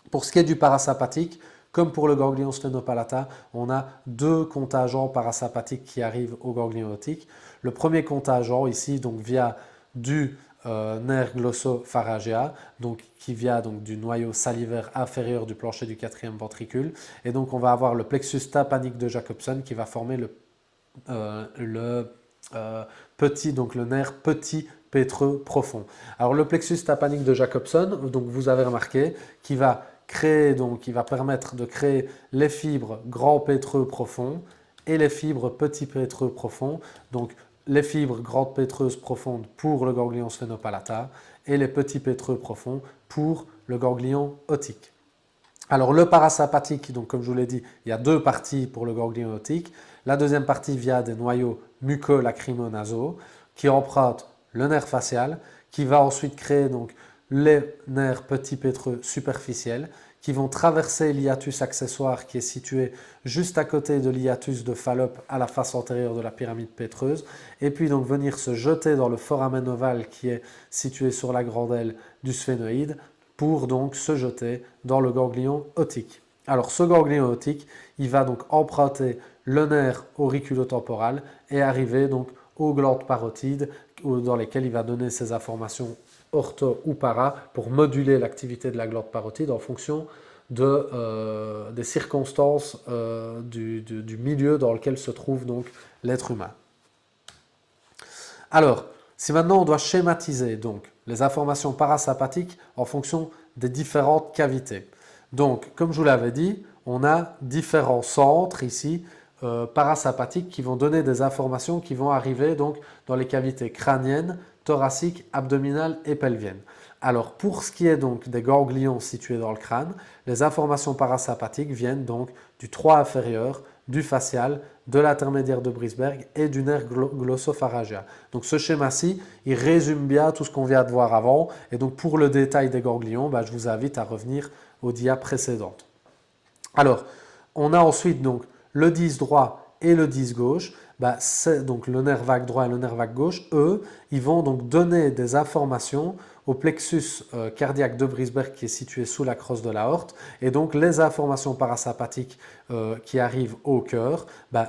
Pour ce qui est du parasympathique, comme pour le ganglion sphénopalatin, on a deux contingents parasympathiques qui arrivent au ganglion otique. Le premier contingent ici donc via du nerf glossopharyngéen, donc qui vient donc du noyau salivaire inférieur du plancher du quatrième ventricule. Et donc on va avoir le plexus tympanique de Jacobson qui va former le nerf petit pétreux profond. Alors le plexus tympanique de Jacobson, donc vous avez remarqué, qui va permettre de créer les fibres grand pétreux profond et les fibres petit pétreux profond. Donc les fibres grandes pétreuses profondes pour le ganglion sphénopalatin et les petits pétreux profonds pour le ganglion otique. Alors le parasympathique, donc comme je vous l'ai dit, il y a deux parties pour le ganglion otique. La deuxième partie via des noyaux muco-lacrymo-nasaux qui empruntent le nerf facial, qui va ensuite créer donc les nerfs petits pétreux superficiels qui vont traverser l'hiatus accessoire qui est situé juste à côté de l'hiatus de Fallope à la face antérieure de la pyramide pétreuse et puis donc venir se jeter dans le foramen ovale qui est situé sur la grande aile du sphénoïde pour donc se jeter dans le ganglion otique. Alors ce ganglion otique, il va donc emprunter le nerf auriculotemporal et arriver donc aux glandes parotides dans lesquelles il va donner ses informations ortho ou para pour moduler l'activité de la glande parotide en fonction des circonstances du milieu dans lequel se trouve donc l'être humain. Alors, si maintenant on doit schématiser donc les informations parasympathiques en fonction des différentes cavités. Donc, comme je vous l'avais dit, on a différents centres ici parasympathiques qui vont donner des informations qui vont arriver donc dans les cavités crâniennes, thoraciques, abdominales et pelviennes. Alors pour ce qui est donc des ganglions situés dans le crâne, les informations parasympathiques viennent donc du troit inférieur, du facial, de l'intermédiaire de Brisberg et du nerf glossopharyngéen. Donc ce schéma-ci, il résume bien tout ce qu'on vient de voir avant et donc pour le détail des ganglions, je vous invite à revenir aux dia précédentes. Alors, on a ensuite donc le 10 droit et le 10 gauche, c'est donc le nerf vague droit et le nerf vague gauche, eux, ils vont donc donner des informations au plexus cardiaque de Brisberg qui est situé sous la crosse de l'aorte et donc les informations parasympathiques qui arrivent au cœur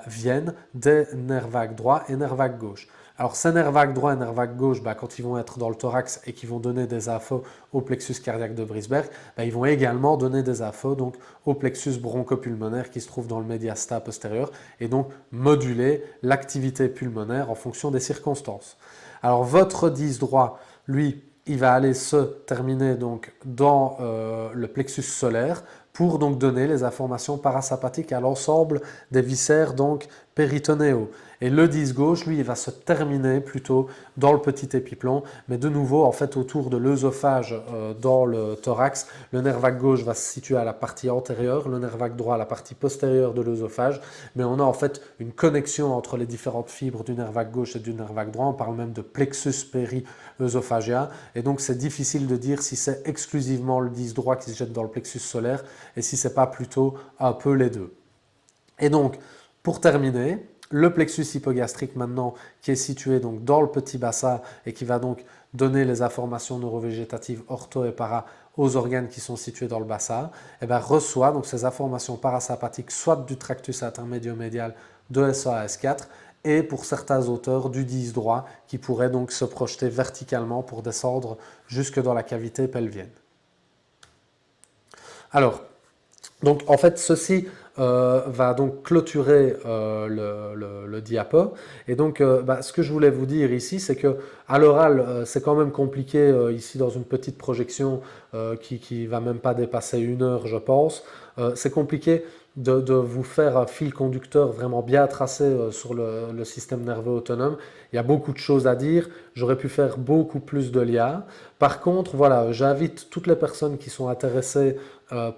viennent des nerfs vague droit et nerfs vague gauche. Alors ces nerfs vague droit et nerfs vague gauche, quand ils vont être dans le thorax et qui vont donner des infos au plexus cardiaque de Brisberg, ils vont également donner des infos donc, au plexus bronchopulmonaire qui se trouve dans le médiastat postérieur et donc moduler l'activité pulmonaire en fonction des circonstances. Alors votre 10 droit, lui, il va aller se terminer donc dans le plexus solaire pour donc donner les informations parasympathiques à l'ensemble des viscères donc péritonéaux. Et le 10 gauche, lui, il va se terminer plutôt dans le petit épiplon, mais de nouveau, en fait, autour de l'œsophage dans le thorax. Le nerf vague gauche va se situer à la partie antérieure, le nerf vague droit à la partie postérieure de l'œsophage, mais on a en fait une connexion entre les différentes fibres du nerf vague gauche et du nerf vague droit. On parle même de plexus péri-œsophagien, et donc c'est difficile de dire si c'est exclusivement le 10 droit qui se jette dans le plexus solaire et si c'est pas plutôt un peu les deux. Et donc, pour terminer, le plexus hypogastrique maintenant qui est situé donc dans le petit bassin et qui va donc donner les informations neurovégétatives ortho et para aux organes qui sont situés dans le bassin, reçoit donc ces informations parasympathiques soit du tractus intermédio-médial de S1 à S4 et pour certains auteurs du 10 droit qui pourrait donc se projeter verticalement pour descendre jusque dans la cavité pelvienne. Alors, donc en fait, ceci va donc clôturer le diapo. Et donc, ce que je voulais vous dire ici, c'est que à l'oral, c'est quand même compliqué ici dans une petite projection qui va même pas dépasser 1 heure, je pense. C'est compliqué de vous faire un fil conducteur vraiment bien tracé sur le système nerveux autonome. Il y a beaucoup de choses à dire. J'aurais pu faire beaucoup plus de liens. Par contre, voilà, j'invite toutes les personnes qui sont intéressées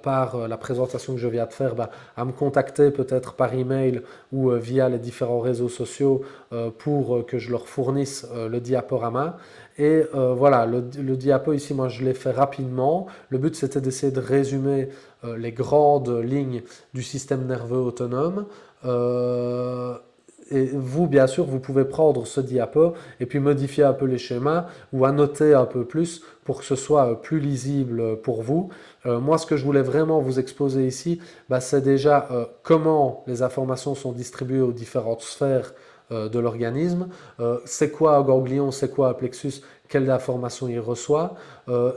par la présentation que je viens de faire à me contacter peut-être par email ou via les différents réseaux sociaux pour que je leur fournisse le diaporama. Et voilà, le diapo ici, moi je l'ai fait rapidement. Le but c'était d'essayer de résumer les grandes lignes du système nerveux autonome. Euh, et vous, bien sûr, vous pouvez prendre ce diapo et puis modifier un peu les schémas ou annoter un peu plus pour que ce soit plus lisible pour vous. Moi, ce que je voulais vraiment vous exposer ici, c'est déjà comment les informations sont distribuées aux différentes sphères de l'organisme, c'est quoi un ganglion, c'est quoi un plexus, quelle information il reçoit,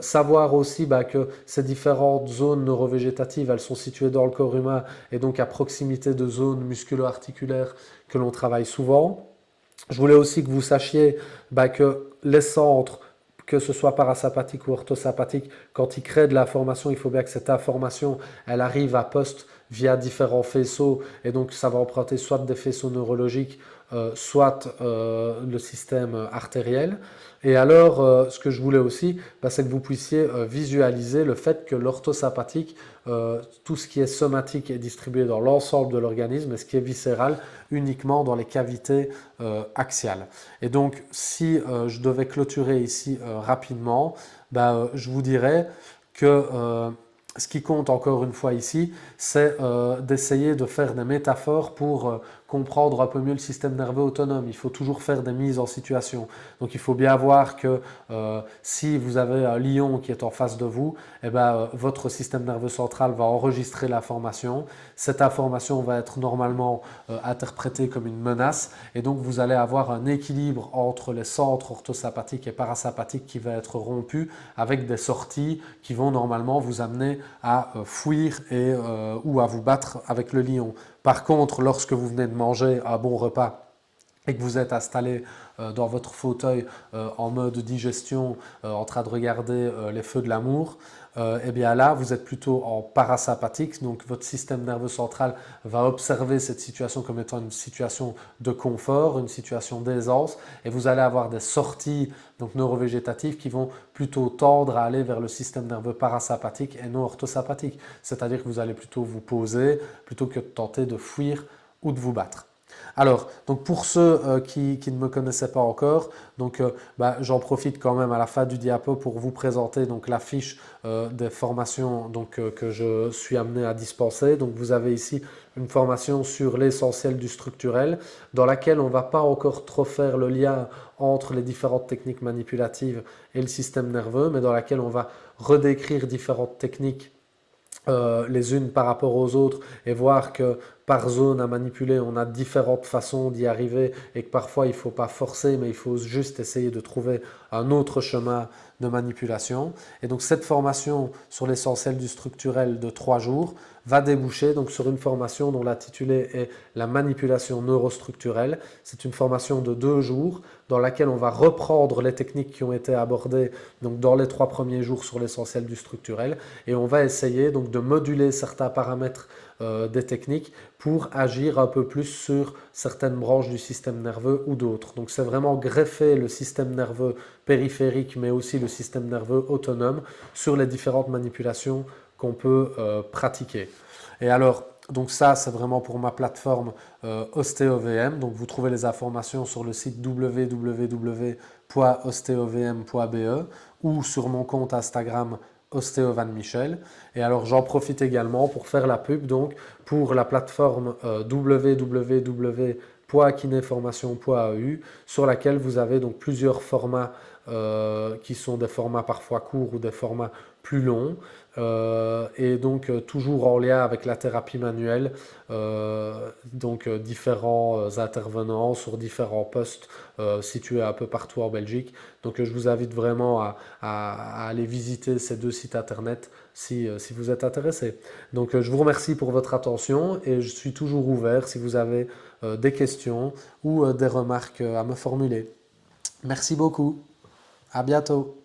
savoir aussi que ces différentes zones neurovégétatives, elles sont situées dans le corps humain et donc à proximité de zones musculo-articulaires que l'on travaille souvent. Je voulais aussi que vous sachiez que les centres, que ce soit parasympathique ou orthosympathique, quand ils créent de l'information, il faut bien que cette information, elle arrive à poste via différents faisceaux, et donc ça va emprunter soit des faisceaux neurologiques, soit le système artériel. Et alors, ce que je voulais aussi, c'est que vous puissiez visualiser le fait que l'orthosympathique, tout ce qui est somatique est distribué dans l'ensemble de l'organisme, et ce qui est viscéral uniquement dans les cavités axiales. Et donc, si je devais clôturer ici rapidement, je vous dirais que ce qui compte encore une fois ici, c'est d'essayer de faire des métaphores pour comprendre un peu mieux le système nerveux autonome. Il faut toujours faire des mises en situation. Donc il faut bien voir que si vous avez un lion qui est en face de vous, votre système nerveux central va enregistrer l'information. Cette information va être normalement interprétée comme une menace et donc vous allez avoir un équilibre entre les centres orthosympathiques et parasympathiques qui va être rompu avec des sorties qui vont normalement vous amener à fuir ou à vous battre avec le lion. Par contre, lorsque vous venez de manger un bon repas et que vous êtes installé dans votre fauteuil en mode digestion, en train de regarder les feux de l'amour, et bien là, vous êtes plutôt en parasympathique, donc votre système nerveux central va observer cette situation comme étant une situation de confort, une situation d'aisance, et vous allez avoir des sorties donc neurovégétatives qui vont plutôt tendre à aller vers le système nerveux parasympathique et non orthosympathique. C'est-à-dire que vous allez plutôt vous poser plutôt que de tenter de fuir ou de vous battre. Alors, donc pour ceux qui ne me connaissaient pas encore, j'en profite quand même à la fin du diapo pour vous présenter donc la fiche des formations que je suis amené à dispenser. Donc vous avez ici une formation sur l'essentiel du structurel, dans laquelle on ne va pas encore trop faire le lien entre les différentes techniques manipulatives et le système nerveux, mais dans laquelle on va redécrire différentes techniques les unes par rapport aux autres et voir que par zone à manipuler, on a différentes façons d'y arriver et que parfois il ne faut pas forcer, mais il faut juste essayer de trouver un autre chemin de manipulation. Et donc cette formation sur l'essentiel du structurel de 3 jours va déboucher donc sur une formation dont l'intitulé est la manipulation neurostructurelle. C'est une formation de 2 jours dans laquelle on va reprendre les techniques qui ont été abordées donc dans les 3 premiers jours sur l'essentiel du structurel et on va essayer donc de moduler certains paramètres des techniques pour agir un peu plus sur certaines branches du système nerveux ou d'autres. Donc c'est vraiment greffer le système nerveux périphérique mais aussi le système nerveux autonome sur les différentes manipulations qu'on peut pratiquer. Et alors, donc ça, c'est vraiment pour ma plateforme OstéoVM. Donc vous trouvez les informations sur le site www.ostéovm.be ou sur mon compte Instagram OstéoVanMichel. Et alors j'en profite également pour faire la pub donc pour la plateforme www.kinéformation.eu sur laquelle vous avez donc plusieurs formats qui sont des formats parfois courts ou des formats plus longs et donc toujours en lien avec la thérapie manuelle, différents intervenants sur différents postes situés un peu partout en Belgique. Donc je vous invite vraiment à aller visiter ces 2 sites internet si vous êtes intéressé. Donc je vous remercie pour votre attention et je suis toujours ouvert si vous avez des questions ou des remarques à me formuler. Merci beaucoup. À bientôt.